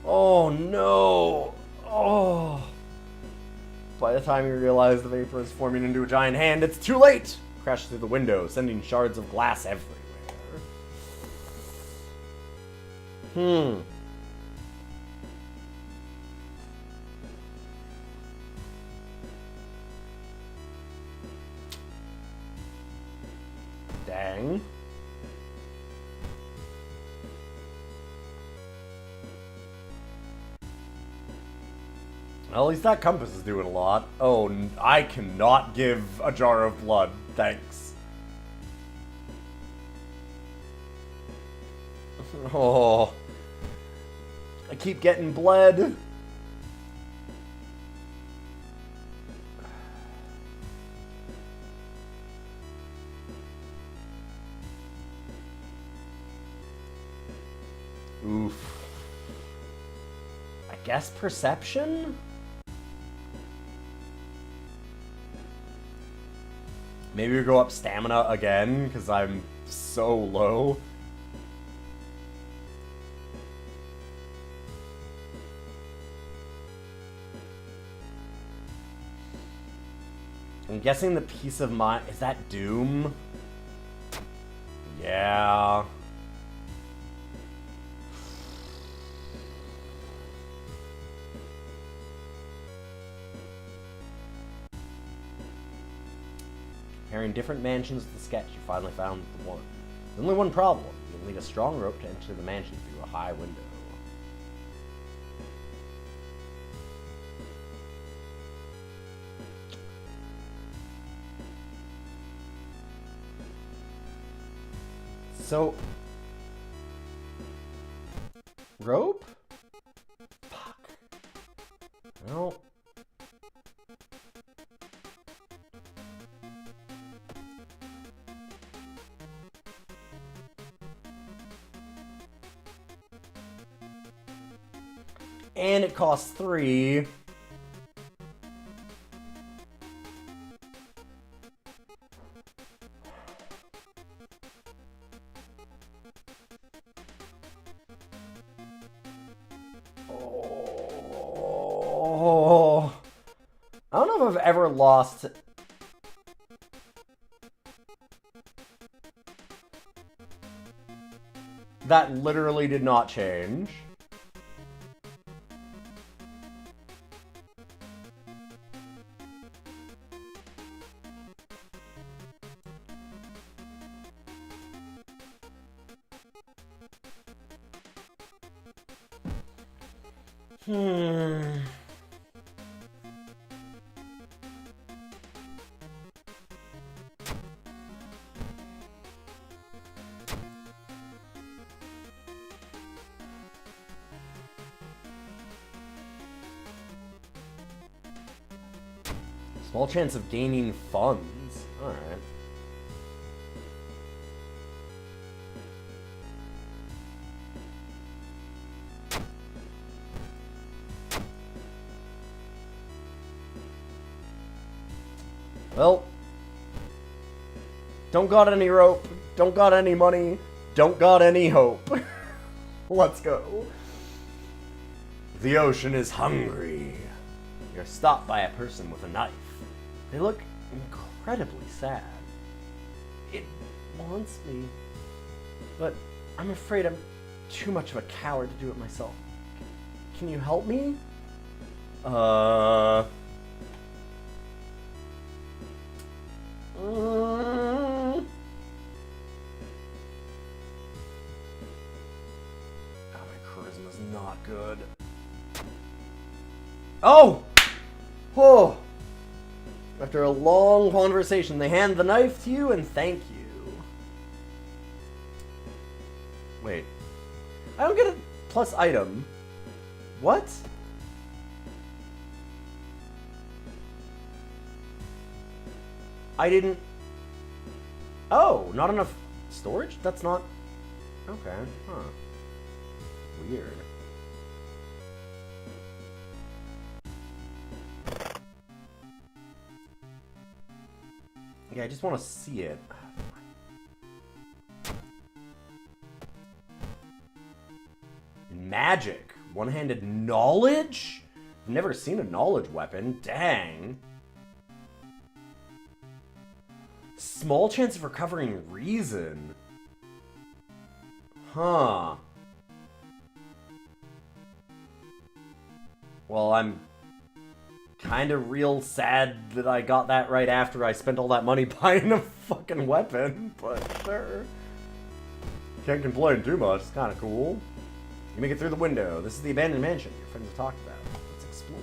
Oh no. Oh. By the time you realize the vapor is forming into a giant hand, it's too late! Crashes through the window, sending shards of glass everywhere. Dang. Well, at least that compass is doing a lot. Oh, I cannot give a jar of blood. Thanks. Oh. I keep getting bled. Oof. I guess perception? Maybe we go up stamina again, because I'm so low. I'm guessing the peace of mind... Is that Doom? Yeah. Comparing different mansions with the sketch, you finally found the one. There's only one problem. You'll need a strong rope to enter the mansion through a high window. So... rope? Fuck. Well... And it costs 3. Oh. I don't know if I've ever lost... That literally did not change. Small chance of gaining funds. Alright. Well, don't got any rope, don't got any money, don't got any hope. Let's go. The ocean is hungry. You're stopped by a person with a knife. They look incredibly sad. It wants me, but I'm afraid I'm too much of a coward to do it myself. Can you help me? Oh, my charisma's not good. Oh! Oh! After a long conversation, they hand the knife to you and thank you. Wait. I don't get a plus item. What? I didn't... Oh, not enough storage? That's not... Okay, huh. Weird. Yeah, I just want to see it. Magic. One-handed knowledge? I've never seen a knowledge weapon. Dang. Small chance of recovering reason. Huh. Well, I'm kind of real sad that I got that right after I spent all that money buying a fucking weapon, but sure. Can't complain too much, it's kind of cool. You make it through the window. This is the abandoned mansion your friends have talked about. Let's explore.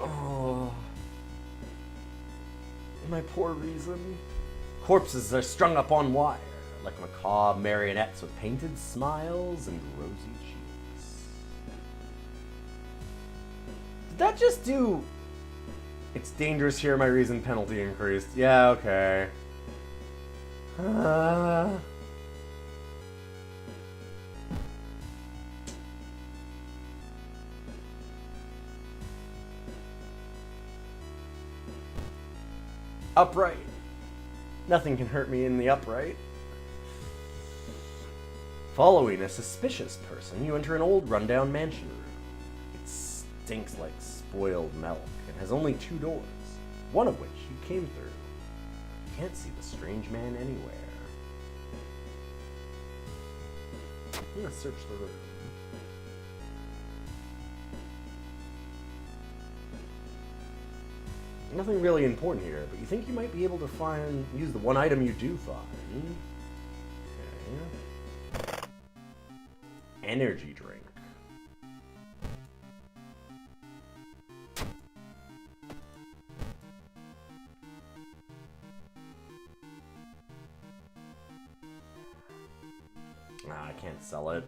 Oh. My poor reason. Corpses are strung up on wire, like macabre marionettes with painted smiles and rosy cheeks. Did that just do... It's dangerous here, my reason penalty increased. Yeah, okay. Upright. Nothing can hurt me in the upright. Following a suspicious person, you enter an old rundown mansion room. It stinks like spoiled milk and has only 2 doors, one of which you came through. You can't see the strange man anywhere. I'm gonna search the room. Nothing really important here, but you think you might be able to use the one item you do find. Okay. Energy drink. I can't sell it.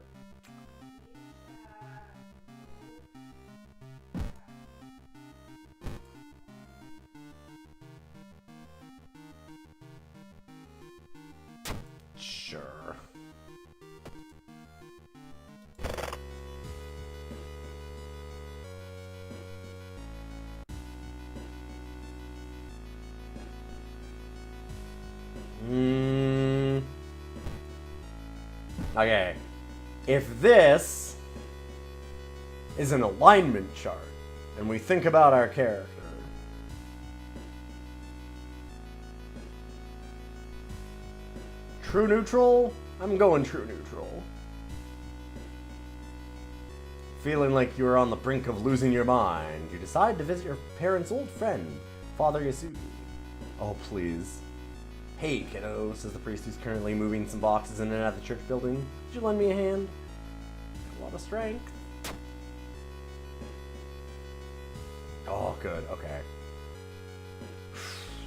Okay. If this is an alignment chart, and we think about our character, true neutral? I'm going true neutral. Feeling like you are on the brink of losing your mind, you decide to visit your parents' old friend, Father Yasugi. Oh, please. Hey, kiddo, says the priest who's currently moving some boxes in and out of the church building. Could you lend me a hand? A lot of strength. Oh, good, okay.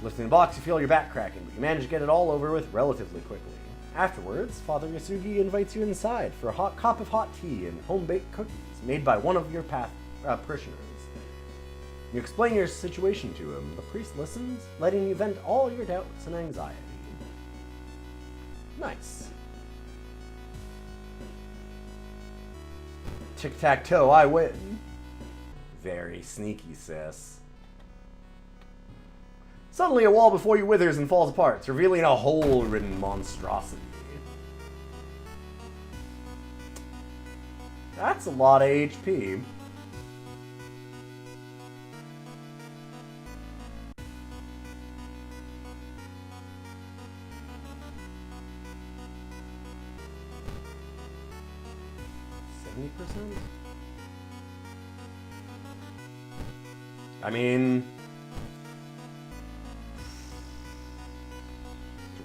Lifting the box, you feel your back cracking, but you manage to get it all over with relatively quickly. Afterwards, Father Yasugi invites you inside for a hot cup of hot tea and home-baked cookies made by one of your parishioners. You explain your situation to him. The priest listens, letting you vent all your doubts and anxiety. Nice. Tic-tac-toe, I win. Very sneaky, sis. Suddenly, a wall before you withers and falls apart, revealing a hole-ridden monstrosity. That's a lot of HP. I mean,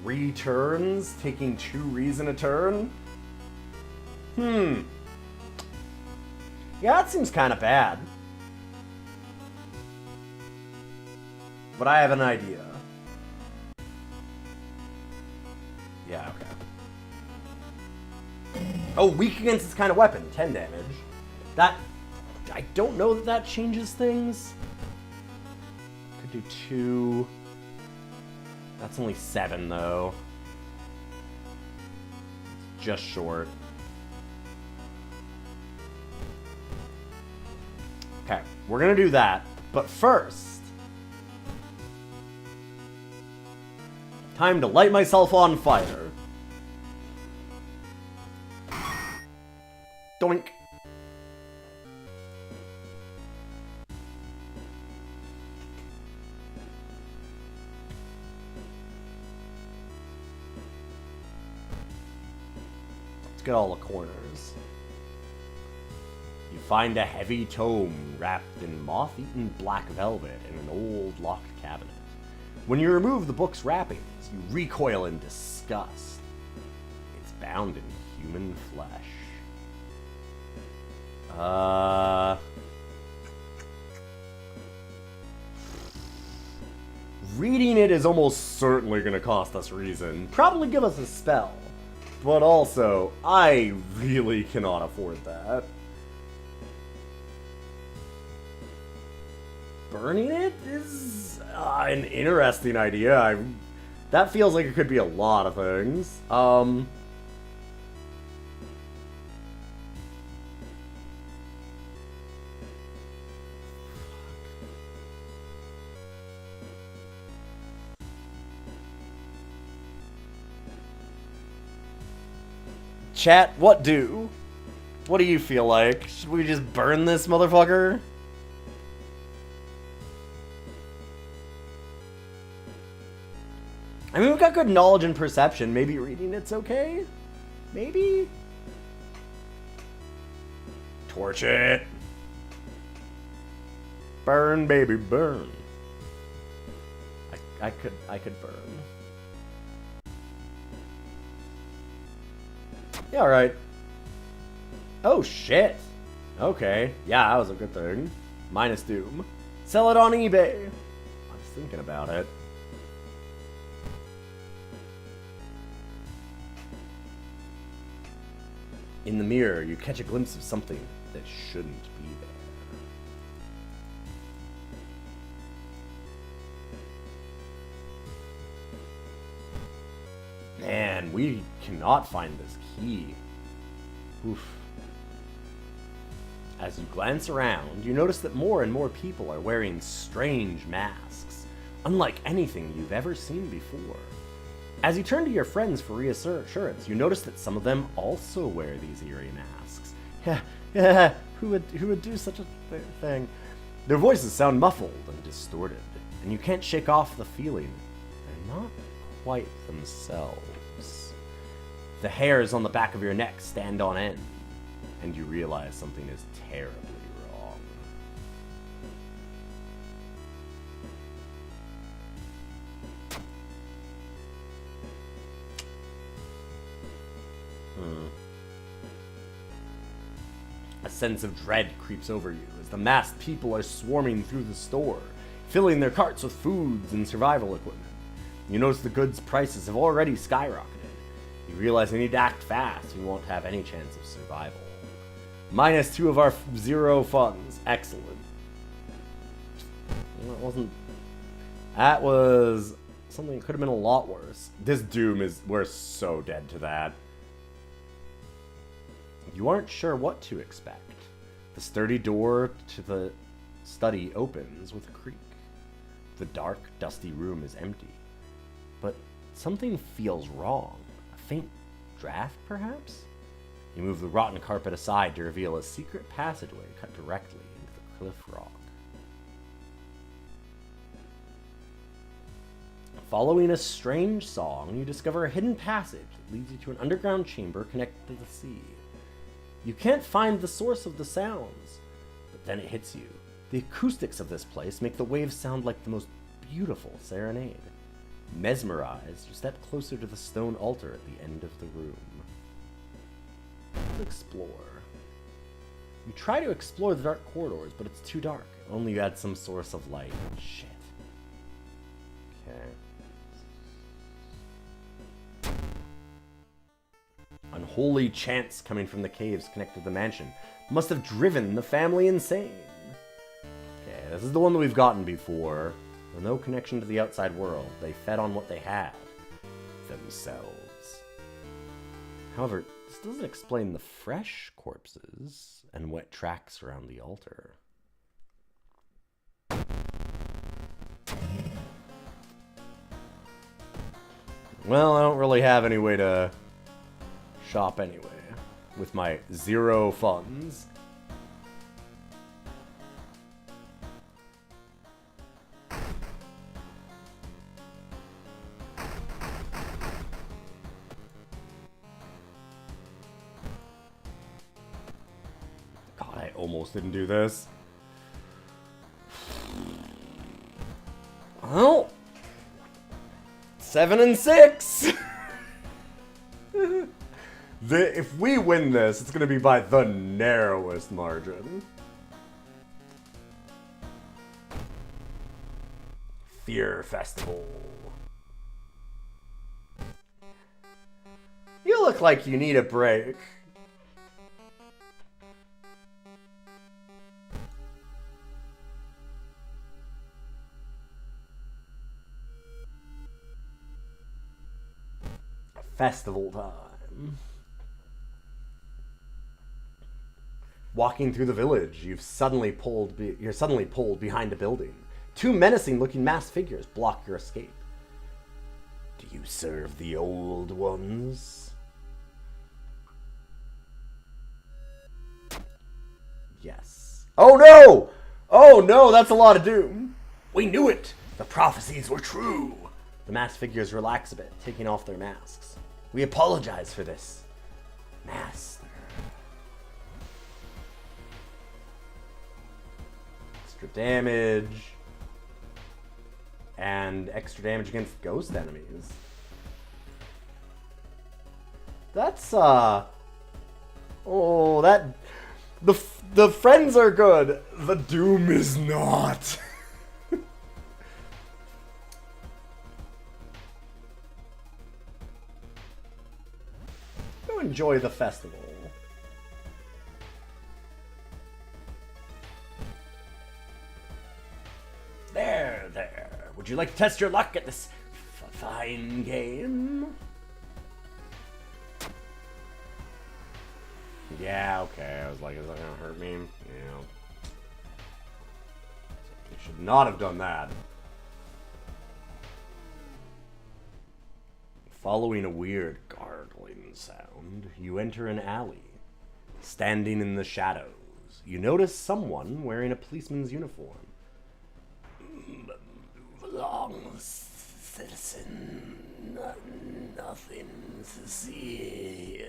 3 turns, taking 2 reason a turn? Yeah, that seems kind of bad. But I have an idea. Yeah, okay. Oh, weak against this kind of weapon, 10 damage. That, I don't know that that changes things. Could do 2. That's only 7, though. Just short. Okay, we're gonna do that. But first, time to light myself on fire. Doink. Let's get all the corners. You find a heavy tome wrapped in moth-eaten black velvet in an old locked cabinet. When you remove the book's wrappings, you recoil in disgust. It's bound in human flesh. Reading it is almost certainly going to cost us reason. Probably give us a spell. But also, I really cannot afford that. Burning it is an interesting idea. That feels like it could be a lot of things. Chat, what do? What do you feel like? Should we just burn this motherfucker? I mean, we've got good knowledge and perception. Maybe reading it's okay? Maybe? Torch it. Burn, baby, burn. I could burn. Yeah, alright. Oh, shit. Okay. Yeah, that was a good thing. Minus Doom. Sell it on eBay. I was thinking about it. In the mirror, you catch a glimpse of something that shouldn't be there. Man, we cannot find this key. Oof. As you glance around, you notice that more and more people are wearing strange masks, unlike anything you've ever seen before. As you turn to your friends for reassurance, you notice that some of them also wear these eerie masks. Yeah, who would do such a thing? Their voices sound muffled and distorted, and you can't shake off the feeling they're not quite themselves. The hairs on the back of your neck stand on end, and you realize something is terribly wrong. A sense of dread creeps over you as the masked people are swarming through the store, filling their carts with foods and survival equipment. You notice the goods' prices have already skyrocketed. You realize you need to act fast, you won't have any chance of survival. -2 of our 0 funds. Excellent. That was something that could have been a lot worse. This doom is, we're so dead to that. You aren't sure what to expect. The sturdy door to the study opens with a creak. The dark, dusty room is empty. But something feels wrong. A faint draft, perhaps? You move the rotten carpet aside to reveal a secret passageway cut directly into the cliff rock. Following a strange song, you discover a hidden passage that leads you to an underground chamber connected to the sea. You can't find the source of the sounds, but then it hits you. The acoustics of this place make the waves sound like the most beautiful serenade. Mesmerized, you step closer to the stone altar at the end of the room. Let's explore. You try to explore the dark corridors, but it's too dark. Only you had some source of light. Shit. Okay. Unholy chants coming from the caves connected to the mansion must have driven the family insane. Okay, this is the one that we've gotten before. With no connection to the outside world. They fed on what they had. Themselves. However, this doesn't explain the fresh corpses and wet tracks around the altar. Well, I don't really have any way to shop anyway, with my 0 funds. God, I almost didn't do this. Well, 7 and 6. If we win this, it's going to be by the narrowest margin. Fear Festival. You look like you need a break. Festival time. Walking through the village, you're suddenly pulled behind a building. 2 menacing-looking masked figures block your escape. Do you serve the old ones? Yes. Oh no! Oh no, that's a lot of doom. We knew it! The prophecies were true. The masked figures relax a bit, taking off their masks. We apologize for this. Master. Extra damage. And extra damage against ghost enemies. That's, oh, that... The friends are good. The doom is not. Go enjoy the festival. There. Would you like to test your luck at this fine game? Yeah, okay. I was like, is that gonna hurt me? Yeah. You should not have done that. Following a weird gargling sound, you enter an alley. Standing in the shadows, you notice someone wearing a policeman's uniform. Long citizen, nothing to see.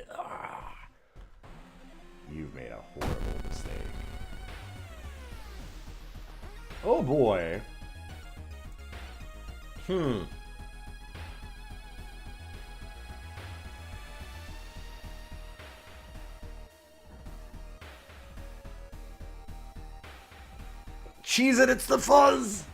You've made a horrible mistake. Oh boy. Cheese it, it's the fuzz!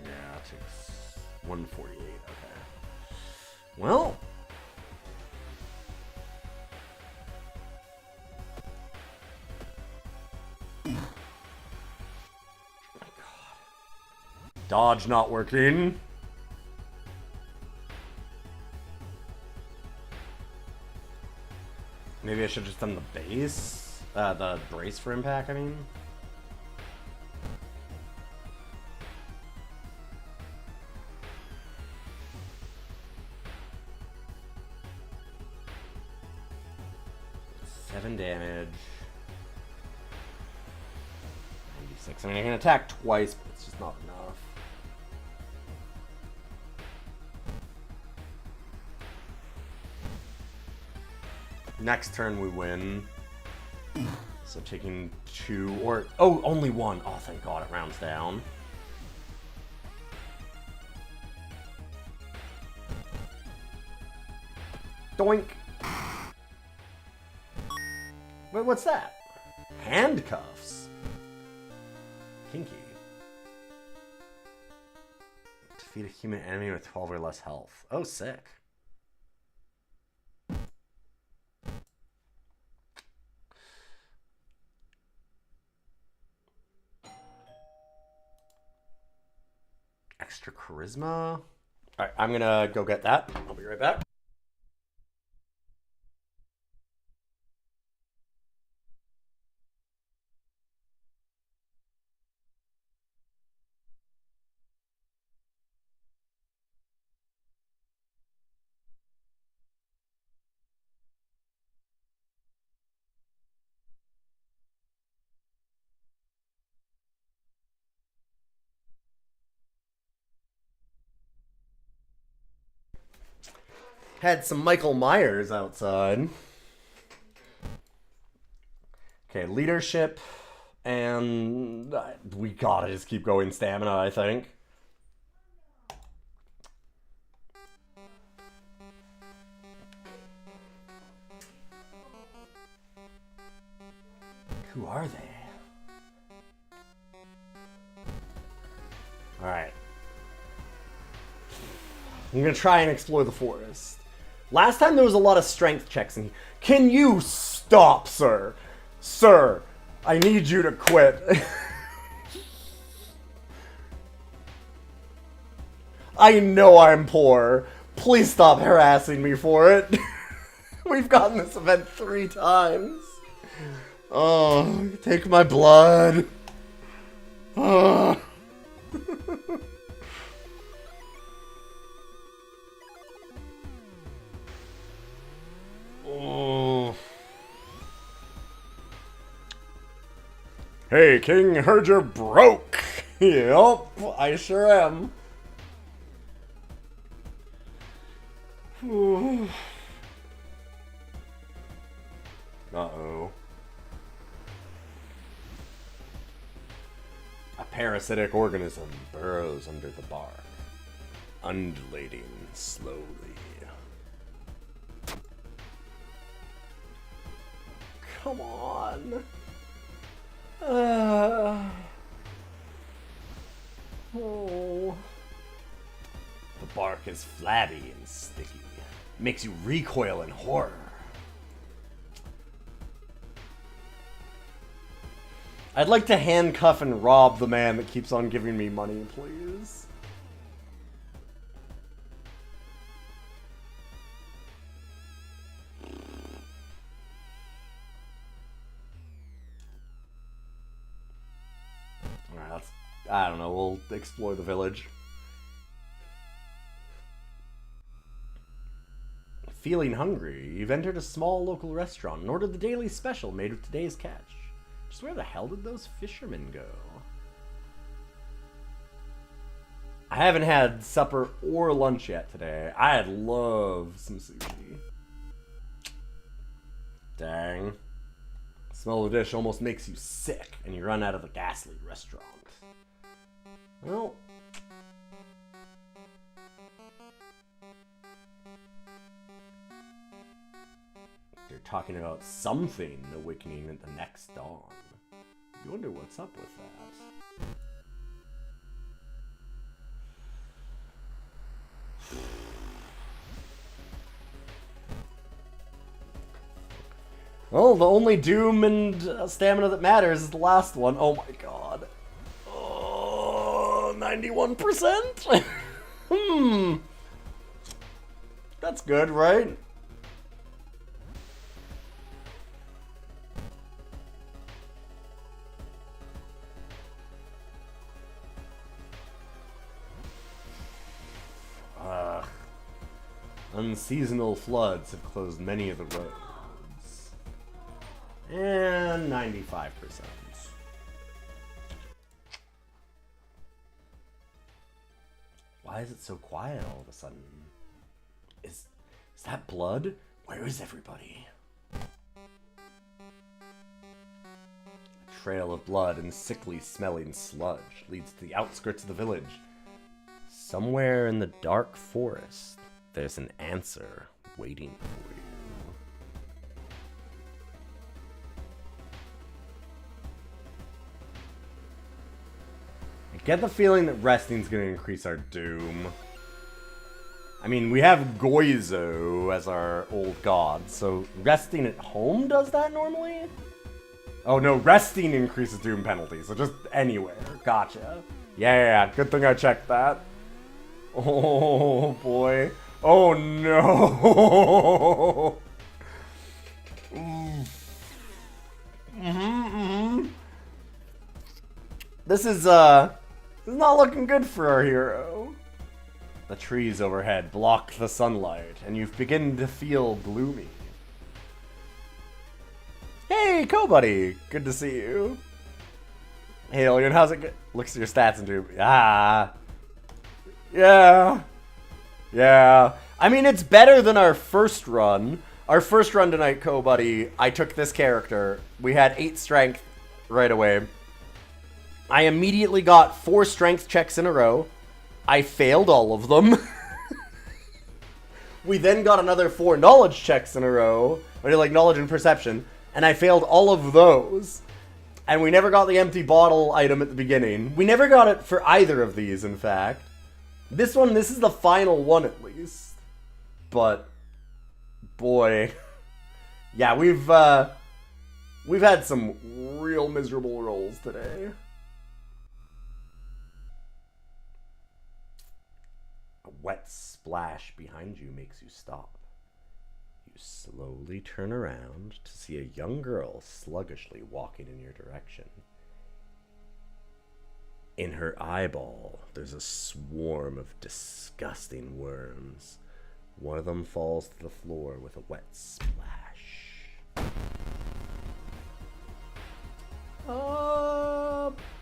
Yeah, it takes 148, okay. Well... Dodge not working. Maybe I should have just done the base? The brace for impact, I mean. Seven damage. 96. I mean, I can attack twice, but it's just not enough. Next turn we win. So taking 2 or... Oh, only 1. Oh, thank God it rounds down. Doink. Wait, what's that? Handcuffs. Kinky. Defeat a human enemy with 12 or less health. Oh, sick. Extra charisma. Alright, I'm gonna go get that. I'll be right back. Had some Michael Myers outside. Okay, leadership, and we gotta just keep going stamina, I think. Who are they? Alright. I'm gonna try and explore the forest. Last time there was a lot of strength checks in here. Can you stop, sir? Sir, I need you to quit. I know I'm poor. Please stop harassing me for it. We've gotten this event 3 times. Oh, take my blood. Oh. Oh. Hey, King, heard you're broke. Yup, I sure am. Uh-oh. A parasitic organism burrows under the bark, undulating slowly. Come on. Oh. The bark is flabby and sticky. Makes you recoil in horror. I'd like to handcuff and rob the man that keeps on giving me money, please. I don't know, we'll explore the village. Feeling hungry, you've entered a small local restaurant and ordered the daily special made with today's catch. Just where the hell did those fishermen go? I haven't had supper or lunch yet today. I'd love some sushi. Dang. The smell of the dish almost makes you sick, and you run out of the ghastly restaurant. Well... they're talking about something awakening at the next dawn. You wonder what's up with that. Well, the only doom and stamina that matters is the last one. Oh my god. Oh, 91%? That's good, right? Unseasonal floods have closed many of the roads. And 95%. Why is it so quiet all of a sudden? Is that blood? Where is everybody? A trail of blood and sickly smelling sludge leads to the outskirts of the village. Somewhere in the dark forest, there's an answer waiting for you. I get the feeling that resting's gonna increase our doom. I mean, we have Goizo as our old god, so resting at home does that normally? Oh no, resting increases doom penalty, so just anywhere. Gotcha. Yeah, good thing I checked that. Oh boy. Oh no! This is not looking good for our hero. The trees overhead block the sunlight, and you've begun to feel gloomy. Hey, Co-Buddy! Good to see you. Hey, Alien, how's it go? Looks at your stats and do. Yeah. I mean, it's better than our first run. Our first run tonight, Co-Buddy, I took this character. We had 8 strength right away. I immediately got 4 strength checks in a row. I failed all of them. We then got another 4 knowledge checks in a row. Or like knowledge and perception. And I failed all of those. And we never got the empty bottle item at the beginning. We never got it for either of these, in fact. This is the final one at least. But, boy. Yeah, we've had some real miserable rolls today. A wet splash behind you makes you stop. You slowly turn around to see a young girl sluggishly walking in your direction. In her eyeball, there's a swarm of disgusting worms. One of them falls to the floor with a wet splash.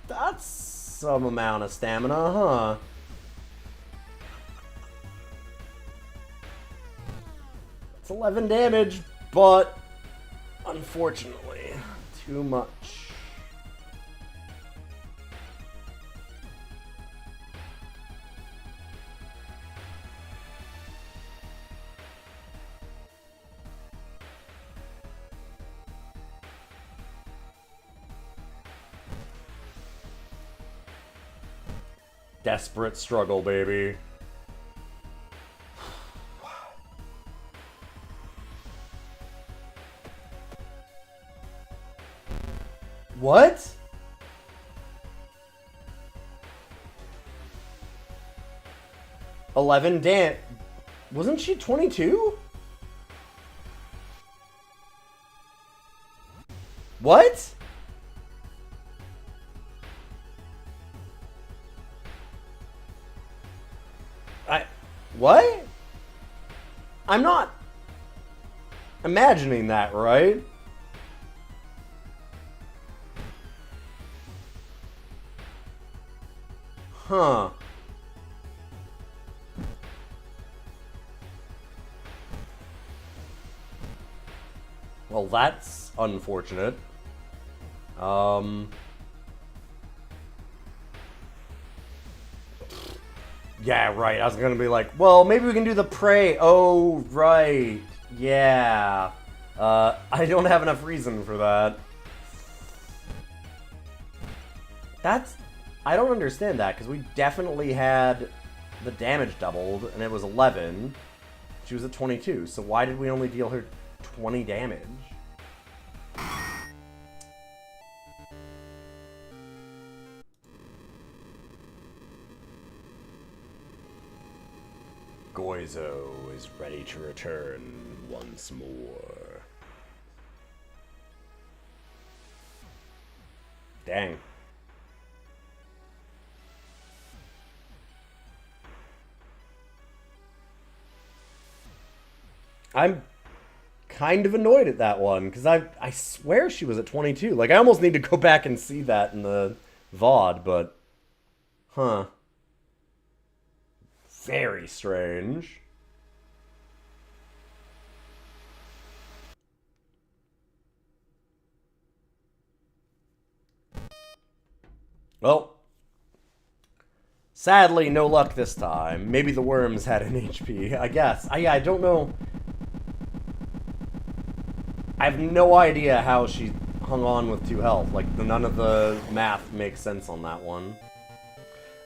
That's some amount of stamina, huh? It's 11 damage, but unfortunately, too much. Desperate struggle, baby. What? Wasn't she 22? What? What? I'm not imagining that, right? Huh. Well, that's unfortunate. Yeah, right. I was gonna be like, well, maybe we can do the prey. Oh, right. Yeah. I don't have enough reason for that. I don't understand that, because we definitely had the damage doubled, and it was 11. She was at 22, so why did we only deal her 20 damage? Goizo is ready to return once more. Dang. I'm kind of annoyed at that one, because I swear she was at 22. Like, I almost need to go back and see that in the VOD, but... Huh. Very strange. Well, sadly, no luck this time. Maybe the worms had an HP, I guess. I don't know. I have no idea how she hung on with 2 health. Like, none of the math makes sense on that one.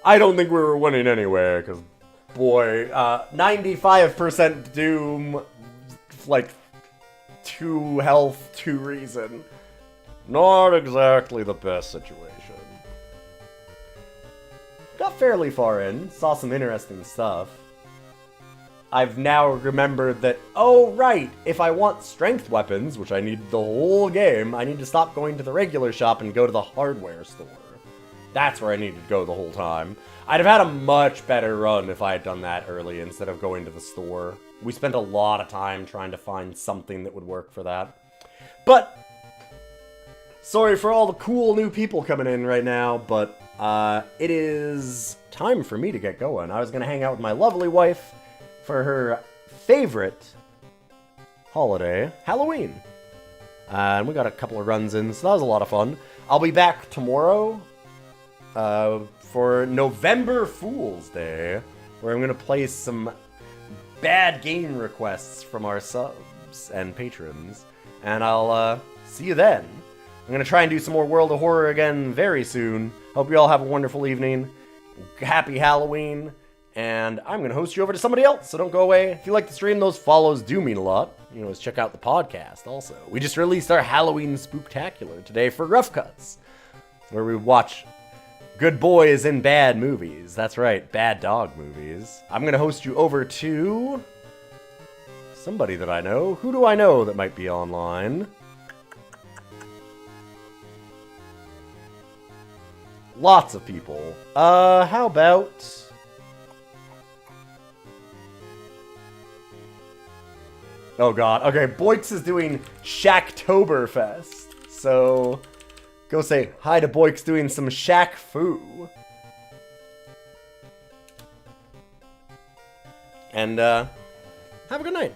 I don't think we were winning anyway, because, boy, 95% Doom, like, 2 health, 2 reason. Not exactly the best situation. Got fairly far in, saw some interesting stuff. I've now remembered that, oh right, if I want strength weapons, which I need the whole game, I need to stop going to the regular shop and go to the hardware store. That's where I needed to go the whole time. I'd have had a much better run if I had done that early instead of going to the store. We spent a lot of time trying to find something that would work for that. But, sorry for all the cool new people coming in right now, but it is time for me to get going. I was going to hang out with my lovely wife for her favorite holiday, Halloween. And we got a couple of runs in, so that was a lot of fun. I'll be back tomorrow for November Fool's Day, where I'm going to play some bad game requests from our subs and patrons. And I'll see you then. I'm going to try and do some more World of Horror again very soon. Hope you all have a wonderful evening. Happy Halloween. And I'm going to host you over to somebody else, so don't go away. If you like the stream, those follows do mean a lot. You know, check out the podcast also. We just released our Halloween Spooktacular today for Rough Cuts, where we watch good boys in bad movies. That's right, bad dog movies. I'm going to host you over to somebody that I know. Who do I know that might be online? Lots of people. How about... Oh god, okay, Boix is doing Shacktoberfest, so go say hi to Boix doing some Shack Foo. And, have a good night.